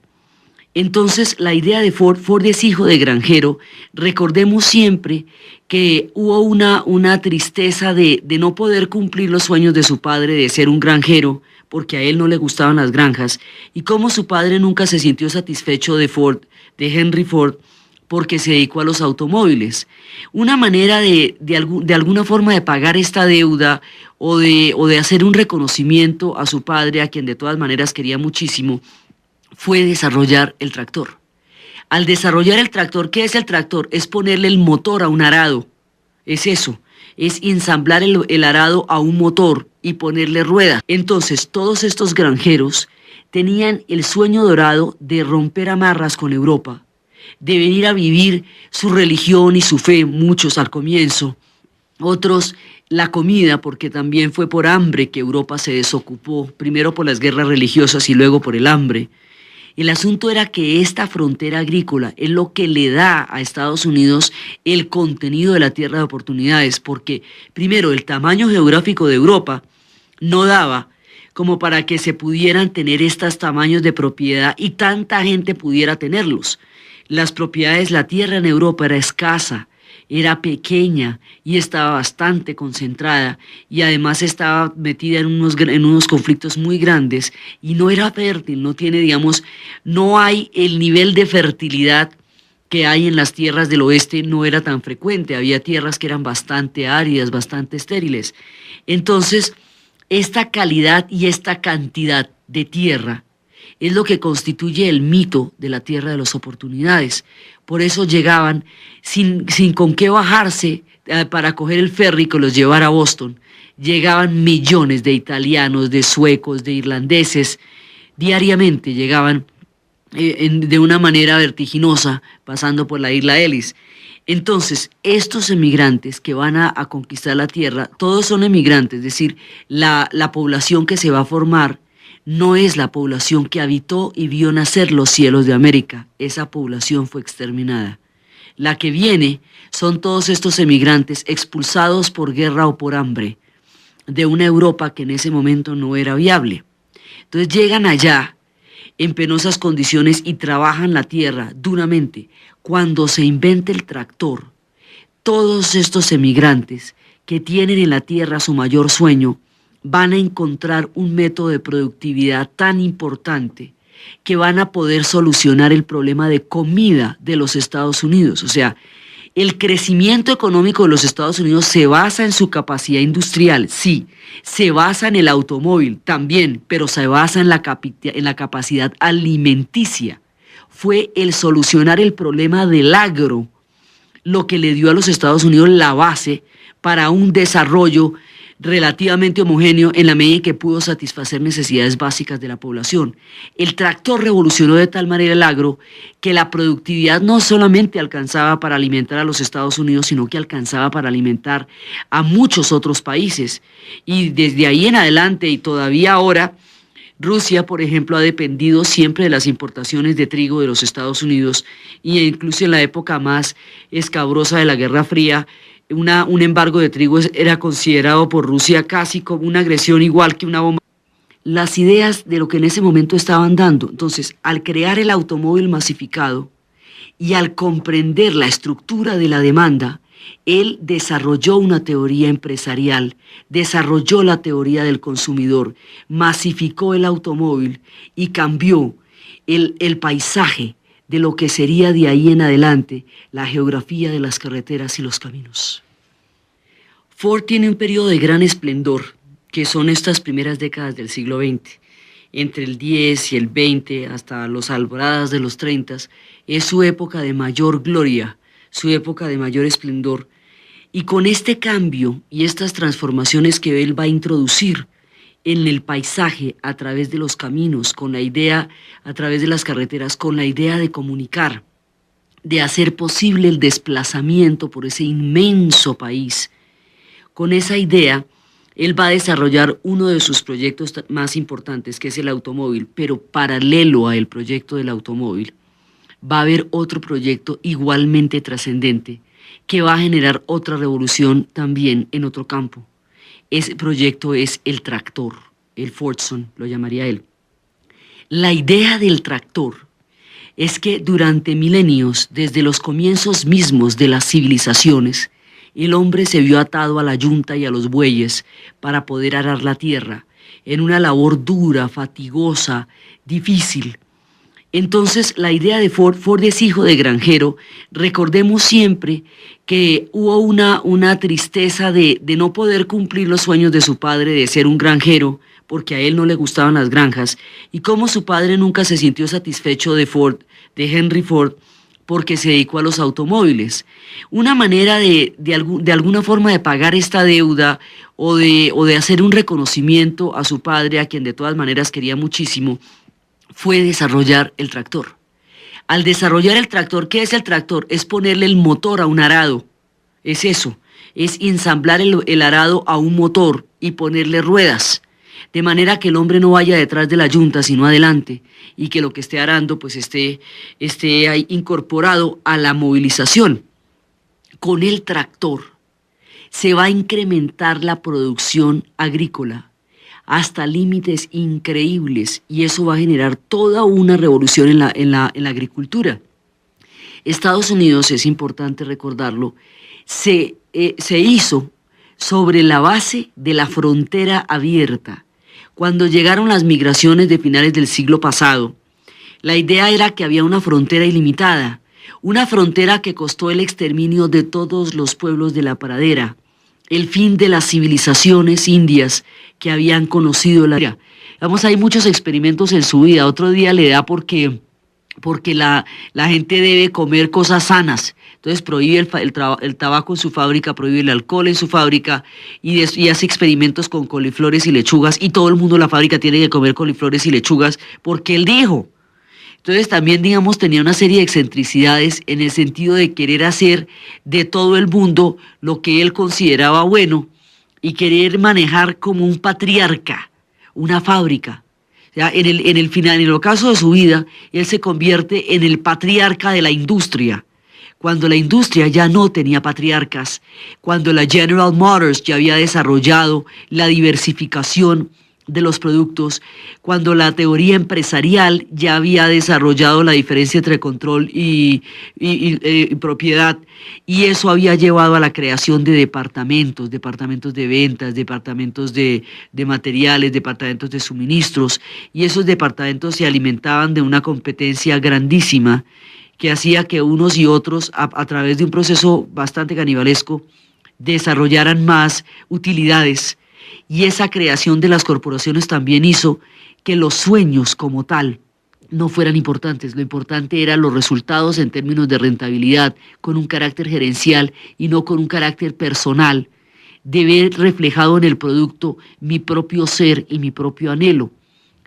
Entonces, la idea de Ford es hijo de granjero. Recordemos siempre que hubo una tristeza de no poder cumplir los sueños de su padre de ser un granjero, porque a él no le gustaban las granjas, y cómo su padre nunca se sintió satisfecho de Henry Ford, porque se dedicó a los automóviles. Una manera de alguna forma de pagar esta deuda o de hacer un reconocimiento a su padre, a quien de todas maneras quería muchísimo, fue desarrollar el tractor. Al desarrollar el tractor, ¿qué es el tractor? Es ponerle el motor a un arado, es eso, es ensamblar el arado a un motor y ponerle rueda. Entonces, todos estos granjeros tenían el sueño dorado de romper amarras con Europa, de venir a vivir su religión y su fe, muchos al comienzo, otros la comida, porque también fue por hambre que Europa se desocupó, primero por las guerras religiosas y luego por el hambre. El asunto era que esta frontera agrícola es lo que le da a Estados Unidos el contenido de la tierra de oportunidades, porque primero el tamaño geográfico de Europa no daba como para que se pudieran tener estos tamaños de propiedad y tanta gente pudiera tenerlos. Las propiedades, la tierra en Europa era escasa, era pequeña y estaba bastante concentrada y además estaba metida en unos conflictos muy grandes y no era fértil, no tiene, digamos, no hay el nivel de fertilidad que hay en las tierras del oeste, no era tan frecuente, había tierras que eran bastante áridas, bastante estériles. Entonces, esta calidad y esta cantidad de tierra es lo que constituye el mito de la tierra de las oportunidades. Por eso llegaban sin con qué bajarse para coger el ferry que los llevara a Boston. Llegaban millones de italianos, de suecos, de irlandeses. Diariamente llegaban de una manera vertiginosa pasando por la isla Ellis. Entonces, estos emigrantes que van a conquistar la tierra, todos son emigrantes, es decir, la población que se va a formar no es la población que habitó y vio nacer los cielos de América. Esa población fue exterminada. La que viene son todos estos emigrantes expulsados por guerra o por hambre de una Europa que en ese momento no era viable. Entonces llegan allá en penosas condiciones y trabajan la tierra duramente. Cuando se inventa el tractor, todos estos emigrantes que tienen en la tierra su mayor sueño van a encontrar un método de productividad tan importante que van a poder solucionar el problema de comida de los Estados Unidos. O sea, el crecimiento económico de los Estados Unidos se basa en su capacidad industrial, sí, se basa en el automóvil también, pero se basa en la capacidad alimenticia. Fue el solucionar el problema del agro lo que le dio a los Estados Unidos la base para un desarrollo relativamente homogéneo en la medida en que pudo satisfacer necesidades básicas de la población. El tractor revolucionó de tal manera el agro que la productividad no solamente alcanzaba para alimentar a los Estados Unidos, sino que alcanzaba para alimentar a muchos otros países. Y desde ahí en adelante y todavía ahora, Rusia, por ejemplo, ha dependido siempre de las importaciones de trigo de los Estados Unidos e incluso en la época más escabrosa de la Guerra Fría, un embargo de trigo era considerado por Rusia casi como una agresión igual que una bomba. Las ideas de lo que en ese momento estaban dando. Entonces, al crear el automóvil masificado y al comprender la estructura de la demanda, él desarrolló una teoría empresarial, desarrolló la teoría del consumidor, masificó el automóvil y cambió el paisaje de lo que sería de ahí en adelante la geografía de las carreteras y los caminos. Ford tiene un periodo de gran esplendor, que son estas primeras décadas del siglo XX. Entre el 10 y el 20 hasta los alboradas de los 30, es su época de mayor gloria, su época de mayor esplendor. Y con este cambio y estas transformaciones que él va a introducir en el paisaje a través de los caminos, con la idea, a través de las carreteras, con la idea de comunicar, de hacer posible el desplazamiento por ese inmenso país. Con esa idea, él va a desarrollar uno de sus proyectos más importantes, que es el automóvil, pero paralelo al proyecto del automóvil, va a haber otro proyecto igualmente trascendente, que va a generar otra revolución también en otro campo. Ese proyecto es el tractor, el Fordson, lo llamaría él. La idea del tractor es que durante milenios, desde los comienzos mismos de las civilizaciones, el hombre se vio atado a la yunta y a los bueyes para poder arar la tierra, en una labor dura, fatigosa, difícil. Entonces, la idea de Ford es hijo de granjero. Recordemos siempre que hubo una tristeza de no poder cumplir los sueños de su padre de ser un granjero, porque a él no le gustaban las granjas, y cómo su padre nunca se sintió satisfecho de Henry Ford, porque se dedicó a los automóviles. Una manera de alguna forma de pagar esta deuda o de hacer un reconocimiento a su padre, a quien de todas maneras quería muchísimo, fue desarrollar el tractor. Al desarrollar el tractor, ¿qué es el tractor? Es ponerle el motor a un arado. Es eso, es ensamblar el arado a un motor y ponerle ruedas, de manera que el hombre no vaya detrás de la yunta, sino adelante, y que lo que esté arando pues esté ahí incorporado a la movilización. Con el tractor se va a incrementar la producción agrícola hasta límites increíbles, y eso va a generar toda una revolución en la agricultura. Estados Unidos, es importante recordarlo, se hizo sobre la base de la frontera abierta. Cuando llegaron las migraciones de finales del siglo pasado, la idea era que había una frontera ilimitada, una frontera que costó el exterminio de todos los pueblos de la pradera, el fin de las civilizaciones indias que habían conocido la vida. Vamos, hay muchos experimentos en su vida. Otro día le da porque la gente debe comer cosas sanas. Entonces prohíbe el tabaco en su fábrica, prohíbe el alcohol en su fábrica y hace experimentos con coliflores y lechugas, y todo el mundo en la fábrica tiene que comer coliflores y lechugas porque él dijo. Entonces también, digamos, tenía una serie de excentricidades en el sentido de querer hacer de todo el mundo lo que él consideraba bueno y querer manejar como un patriarca una fábrica. O sea, en el ocaso de su vida, él se convierte en el patriarca de la industria, cuando la industria ya no tenía patriarcas, cuando la General Motors ya había desarrollado la diversificación de los productos, cuando la teoría empresarial ya había desarrollado la diferencia entre control y propiedad, y eso había llevado a la creación de departamentos de ventas, departamentos de materiales, departamentos de suministros, y esos departamentos se alimentaban de una competencia grandísima que hacía que unos y otros, a través de un proceso bastante canibalesco, desarrollaran más utilidades. Y esa creación de las corporaciones también hizo que los sueños como tal no fueran importantes. Lo importante eran los resultados en términos de rentabilidad, con un carácter gerencial y no con un carácter personal, de ver reflejado en el producto mi propio ser y mi propio anhelo.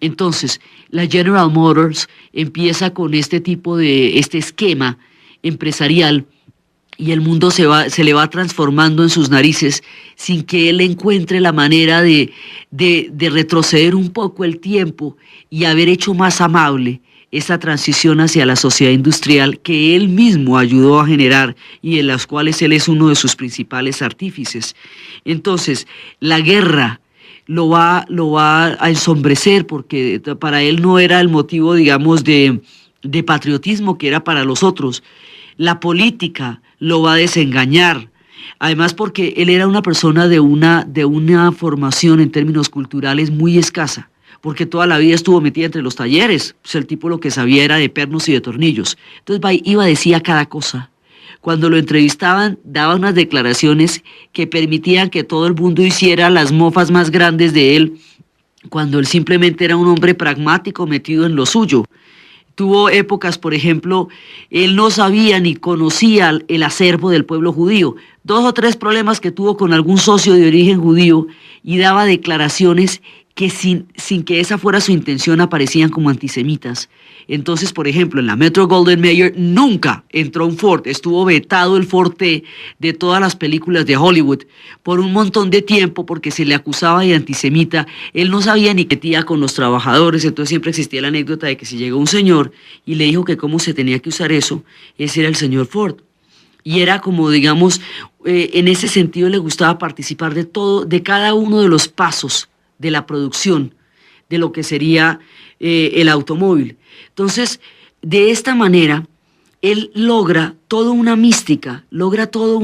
Entonces, la General Motors empieza con este esquema empresarial, y el mundo se le va transformando en sus narices sin que él encuentre la manera de retroceder un poco el tiempo y haber hecho más amable esa transición hacia la sociedad industrial que él mismo ayudó a generar y en las cuales él es uno de sus principales artífices. Entonces, la guerra lo va a ensombrecer, porque para él no era el motivo, digamos, de patriotismo que era para los otros. La política lo va a desengañar, además porque él era una persona de una formación en términos culturales muy escasa, porque toda la vida estuvo metida entre los talleres, pues el tipo lo que sabía era de pernos y de tornillos. Entonces decía cada cosa. Cuando lo entrevistaban, daba unas declaraciones que permitían que todo el mundo hiciera las mofas más grandes de él, cuando él simplemente era un hombre pragmático metido en lo suyo. Tuvo épocas, por ejemplo, él no sabía ni conocía el acervo del pueblo judío. 2 o 3 problemas que tuvo con algún socio de origen judío, y daba declaraciones que sin que esa fuera su intención aparecían como antisemitas. Entonces, por ejemplo, en la Metro Golden Mayer nunca entró un Ford, estuvo vetado el Ford T de todas las películas de Hollywood por un montón de tiempo porque se le acusaba de antisemita. Él no sabía ni qué tía con los trabajadores, entonces siempre existía la anécdota de que si llegó un señor y le dijo que cómo se tenía que usar eso, ese era el señor Ford. Y era como, digamos, en ese sentido le gustaba participar de todo, de cada uno de los pasos de la producción de lo que sería el automóvil. Entonces, de esta manera, él logra toda una mística, logra toda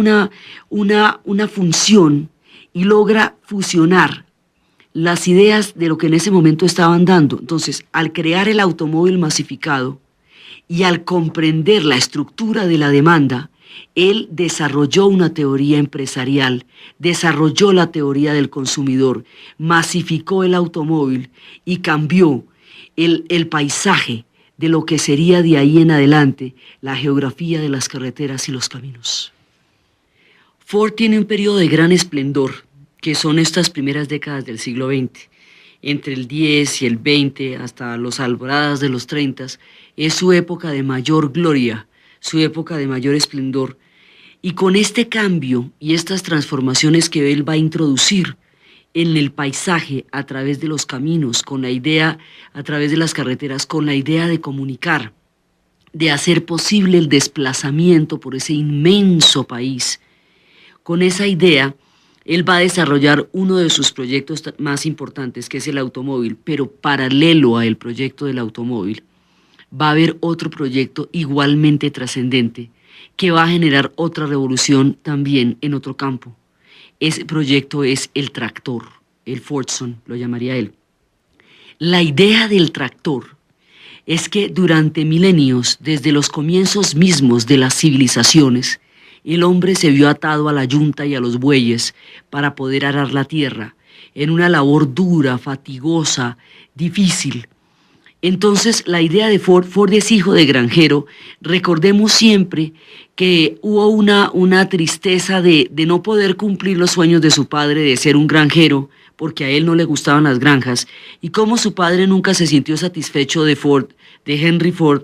una función, y logra fusionar las ideas de lo que en ese momento estaban dando. Entonces, al crear el automóvil masificado, Y al comprender la estructura de la demanda, él desarrolló una teoría empresarial, desarrolló la teoría del consumidor, masificó el automóvil y cambió el paisaje de lo que sería de ahí en adelante la geografía de las carreteras y los caminos. Ford tiene un periodo de gran esplendor, que son estas primeras décadas del siglo XX. Entre el 10 y el 20 hasta los alboradas de los 30, es su época de mayor gloria, su época de mayor esplendor. Y con este cambio y estas transformaciones que él va a introducir en el paisaje a través de los caminos, con la idea, a través de las carreteras, con la idea de comunicar, de hacer posible el desplazamiento por ese inmenso país. Con esa idea, él va a desarrollar uno de sus proyectos más importantes, que es el automóvil, pero paralelo al proyecto del automóvil, va a haber otro proyecto igualmente trascendente, que va a generar otra revolución también en otro campo. Ese proyecto es el tractor, el Fordson, lo llamaría él. La idea del tractor es que durante milenios, desde los comienzos mismos de las civilizaciones, el hombre se vio atado a la yunta y a los bueyes para poder arar la tierra, en una labor dura, fatigosa, difícil. Entonces, la idea de Ford es hijo de granjero. Recordemos siempre que hubo una tristeza de no poder cumplir los sueños de su padre de ser un granjero, porque a él no le gustaban las granjas, y cómo su padre nunca se sintió satisfecho de Henry Ford,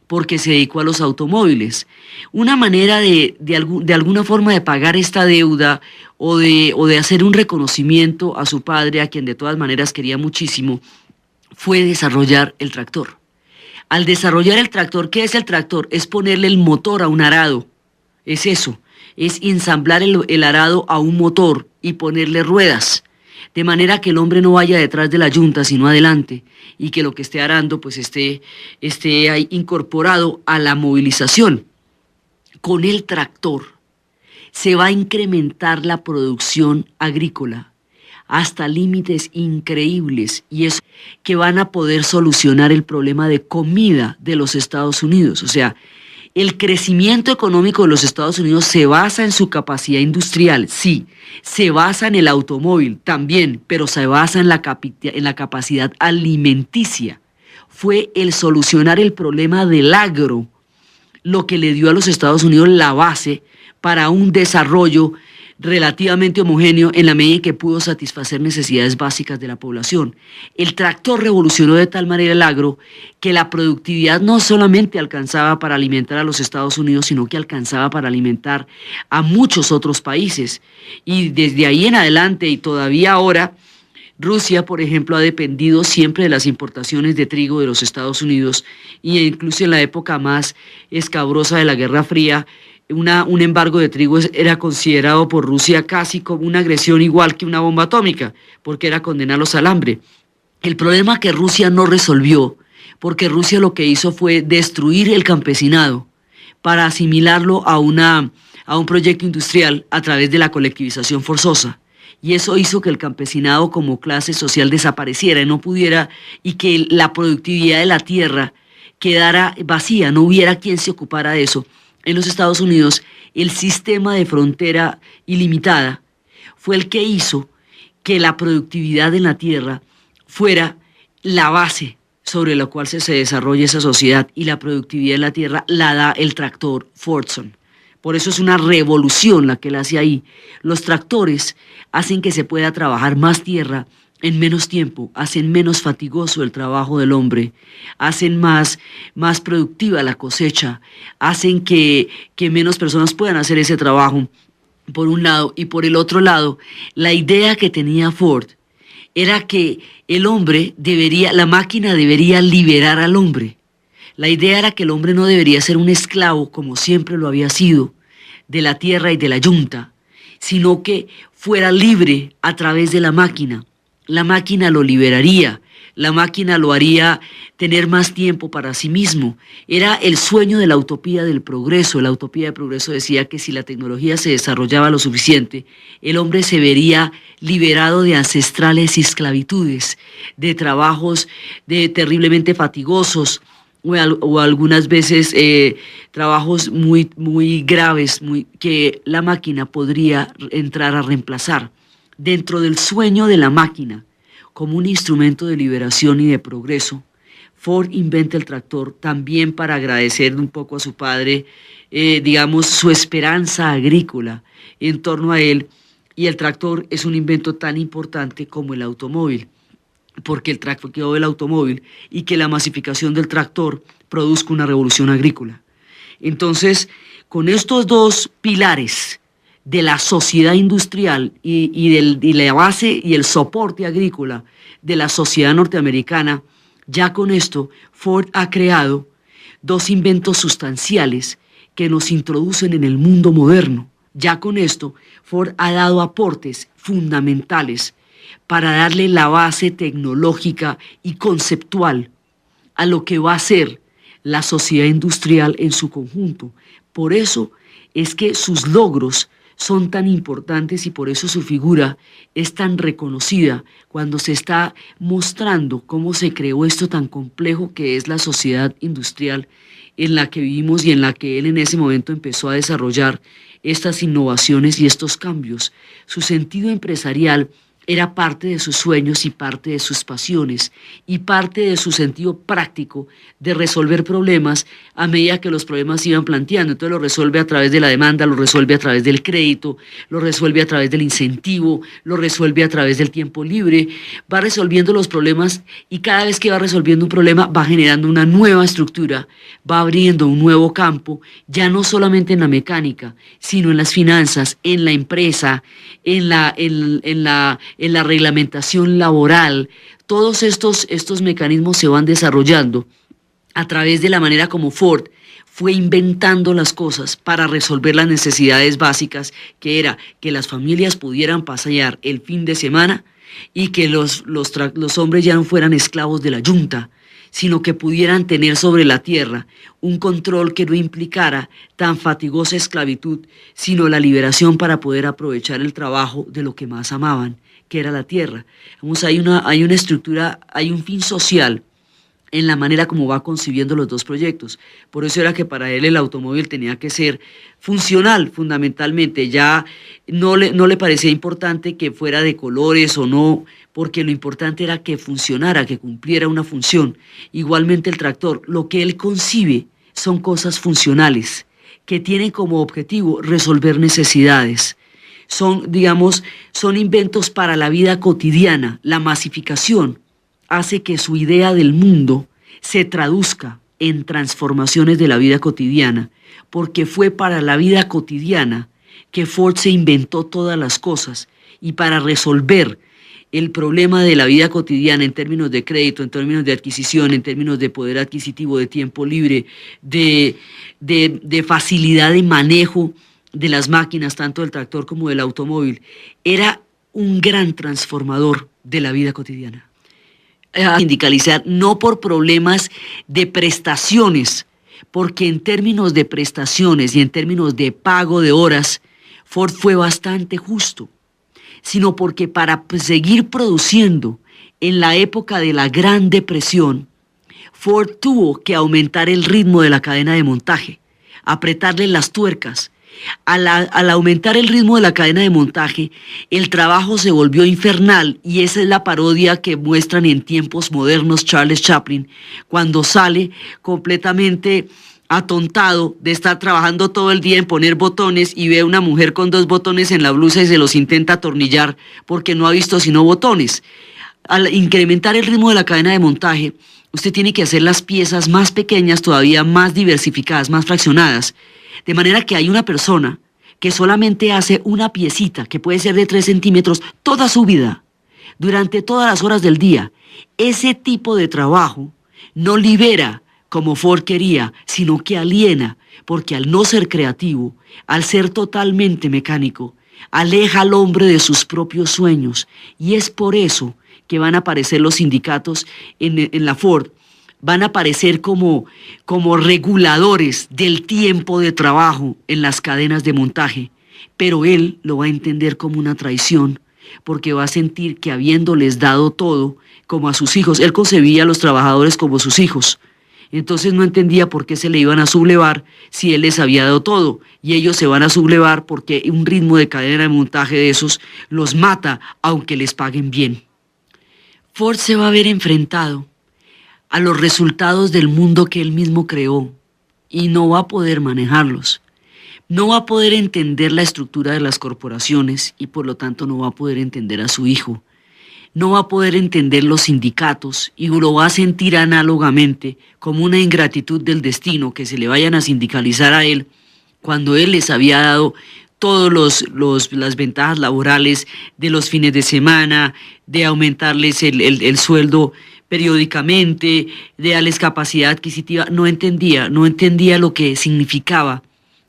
porque se dedicó a los automóviles. Una manera de alguna forma de pagar esta deuda o de hacer un reconocimiento a su padre, a quien de todas maneras quería muchísimo, fue desarrollar el tractor. Al desarrollar el tractor, ¿qué es el tractor? Es ponerle el motor a un arado. Es eso, es ensamblar el arado a un motor y ponerle ruedas, de manera que el hombre no vaya detrás de la yunta, sino adelante, y que lo que esté arando pues esté ahí incorporado a la movilización. Con el tractor se va a incrementar la producción agrícola hasta límites increíbles, y eso que van a poder solucionar el problema de comida de los Estados Unidos. O sea, el crecimiento económico de los Estados Unidos se basa en su capacidad industrial, sí, se basa en el automóvil también, pero se basa en la capacidad alimenticia. Fue el solucionar el problema del agro lo que le dio a los Estados Unidos la base para un desarrollo relativamente homogéneo en la medida en que pudo satisfacer necesidades básicas de la población. El tractor revolucionó de tal manera el agro que la productividad no solamente alcanzaba para alimentar a los Estados Unidos, sino que alcanzaba para alimentar a muchos otros países. Y desde ahí en adelante y todavía ahora, Rusia, por ejemplo, ha dependido siempre de las importaciones de trigo de los Estados Unidos, e incluso en la época más escabrosa de la Guerra Fría, un embargo de trigo era considerado por Rusia casi como una agresión igual que una bomba atómica, porque era condenarlos al hambre. El problema que Rusia no resolvió, porque Rusia lo que hizo fue destruir el campesinado para asimilarlo a un proyecto industrial a través de la colectivización forzosa. Y eso hizo que el campesinado como clase social desapareciera y no pudiera, y que la productividad de la tierra quedara vacía, no hubiera quien se ocupara de eso. En los Estados Unidos, el sistema de frontera ilimitada fue el que hizo que la productividad en la tierra fuera la base sobre la cual se desarrolla esa sociedad, y la productividad en la tierra la da el tractor Fordson. Por eso es una revolución la que él hace ahí. Los tractores hacen que se pueda trabajar más tierra en menos tiempo, hacen menos fatigoso el trabajo del hombre, hacen más productiva la cosecha, hacen que menos personas puedan hacer ese trabajo, por un lado. Y por el otro lado, la idea que tenía Ford era que la máquina debería liberar al hombre. La idea era que el hombre no debería ser un esclavo, como siempre lo había sido, de la tierra y de la yunta, sino que fuera libre a través de la máquina. La máquina lo liberaría, la máquina lo haría tener más tiempo para sí mismo. Era el sueño de la utopía del progreso. La utopía del progreso decía que si la tecnología se desarrollaba lo suficiente, el hombre se vería liberado de ancestrales esclavitudes, de trabajos terriblemente fatigosos, o algunas veces trabajos muy, muy graves que la máquina podría entrar a reemplazar. Dentro del sueño de la máquina, como un instrumento de liberación y de progreso, Ford inventa el tractor también para agradecer un poco a su padre, digamos, su esperanza agrícola en torno a él, y el tractor es un invento tan importante como el automóvil, porque el tractor quedó del automóvil y que la masificación del tractor produzca una revolución agrícola. Entonces, con estos dos pilares de la sociedad industrial y la base y el soporte agrícola de la sociedad norteamericana, ya con esto Ford ha creado dos inventos sustanciales que nos introducen en el mundo moderno. Ya con esto Ford ha dado aportes fundamentales para darle la base tecnológica y conceptual a lo que va a ser la sociedad industrial en su conjunto. Por eso es que sus logros son tan importantes y por eso su figura es tan reconocida cuando se está mostrando cómo se creó esto tan complejo que es la sociedad industrial en la que vivimos y en la que él en ese momento empezó a desarrollar estas innovaciones y estos cambios. Su sentido empresarial era parte de sus sueños y parte de sus pasiones y parte de su sentido práctico de resolver problemas a medida que los problemas se iban planteando. Entonces lo resuelve a través de la demanda, lo resuelve a través del crédito, lo resuelve a través del incentivo, lo resuelve a través del tiempo libre, va resolviendo los problemas y cada vez que va resolviendo un problema va generando una nueva estructura, va abriendo un nuevo campo, ya no solamente en la mecánica, sino en las finanzas, en la empresa, en la reglamentación laboral. Todos estos mecanismos se van desarrollando a través de la manera como Ford fue inventando las cosas para resolver las necesidades básicas, que era que las familias pudieran pasear el fin de semana y que los hombres ya no fueran esclavos de la yunta, sino que pudieran tener sobre la tierra un control que no implicara tan fatigosa esclavitud, sino la liberación para poder aprovechar el trabajo de lo que más amaban, que era la tierra. Vamos, hay una estructura, hay un fin social en la manera como va concibiendo los dos proyectos. Por eso era que para él el automóvil tenía que ser funcional fundamentalmente. Ya no le parecía importante que fuera de colores o no, porque lo importante era que funcionara, que cumpliera una función. Igualmente el tractor, lo que él concibe son cosas funcionales, que tienen como objetivo resolver necesidades. Son, digamos, son inventos para la vida cotidiana. La masificación hace que su idea del mundo se traduzca en transformaciones de la vida cotidiana, porque fue para la vida cotidiana que Ford se inventó todas las cosas, y para resolver el problema de la vida cotidiana en términos de crédito, en términos de adquisición, en términos de poder adquisitivo, de tiempo libre, de facilidad de manejo de las máquinas, tanto del tractor como del automóvil, era un gran transformador de la vida cotidiana. Sindicalizar no por problemas de prestaciones, porque en términos de prestaciones y en términos de pago de horas, Ford fue bastante justo, sino porque para seguir produciendo en la época de la Gran Depresión, Ford tuvo que aumentar el ritmo de la cadena de montaje, apretarle las tuercas. Al aumentar el ritmo de la cadena de montaje, el trabajo se volvió infernal, y esa es la parodia que muestran en tiempos modernos Charles Chaplin, cuando sale completamente atontado de estar trabajando todo el día en poner botones y ve a una mujer con 2 botones en la blusa y se los intenta atornillar porque no ha visto sino botones. Al incrementar el ritmo de la cadena de montaje, usted tiene que hacer las piezas más pequeñas, todavía más diversificadas, más fraccionadas. De manera que hay una persona que solamente hace una piecita, que puede ser de 3 centímetros, toda su vida, durante todas las horas del día. Ese tipo de trabajo no libera como Ford quería, sino que aliena, porque al no ser creativo, al ser totalmente mecánico, aleja al hombre de sus propios sueños. Y es por eso que van a aparecer los sindicatos en la Ford, van a aparecer como reguladores del tiempo de trabajo en las cadenas de montaje, pero él lo va a entender como una traición, porque va a sentir que habiéndoles dado todo, como a sus hijos, él concebía a los trabajadores como sus hijos, Entonces no entendía por qué se le iban a sublevar si él les había dado todo. Y ellos se van a sublevar porque un ritmo de cadena de montaje de esos los mata, aunque les paguen bien. Ford se va a ver enfrentado a los resultados del mundo que él mismo creó y no va a poder manejarlos. No va a poder entender la estructura de las corporaciones y por lo tanto no va a poder entender a su hijo. No va a poder entender los sindicatos y lo va a sentir análogamente como una ingratitud del destino que se le vayan a sindicalizar a él cuando él les había dado todas las ventajas laborales de los fines de semana, de aumentarles el sueldo periódicamente, de darles capacidad adquisitiva. No entendía lo que significaba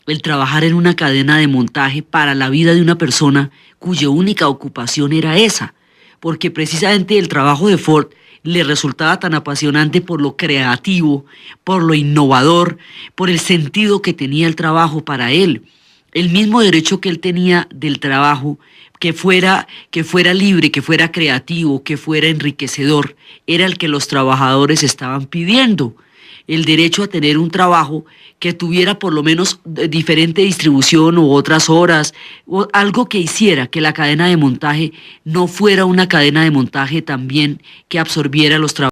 el trabajar en una cadena de montaje para la vida de una persona cuya única ocupación era esa, porque precisamente el trabajo de Ford le resultaba tan apasionante por lo creativo, por lo innovador, por el sentido que tenía el trabajo para él, el mismo derecho que él tenía del trabajo, que fuera libre, que fuera creativo, que fuera enriquecedor, era el que los trabajadores estaban pidiendo. El derecho a tener un trabajo que tuviera por lo menos diferente distribución o otras horas, o algo que hiciera que la cadena de montaje no fuera una cadena de montaje también que absorbiera los trabajadores.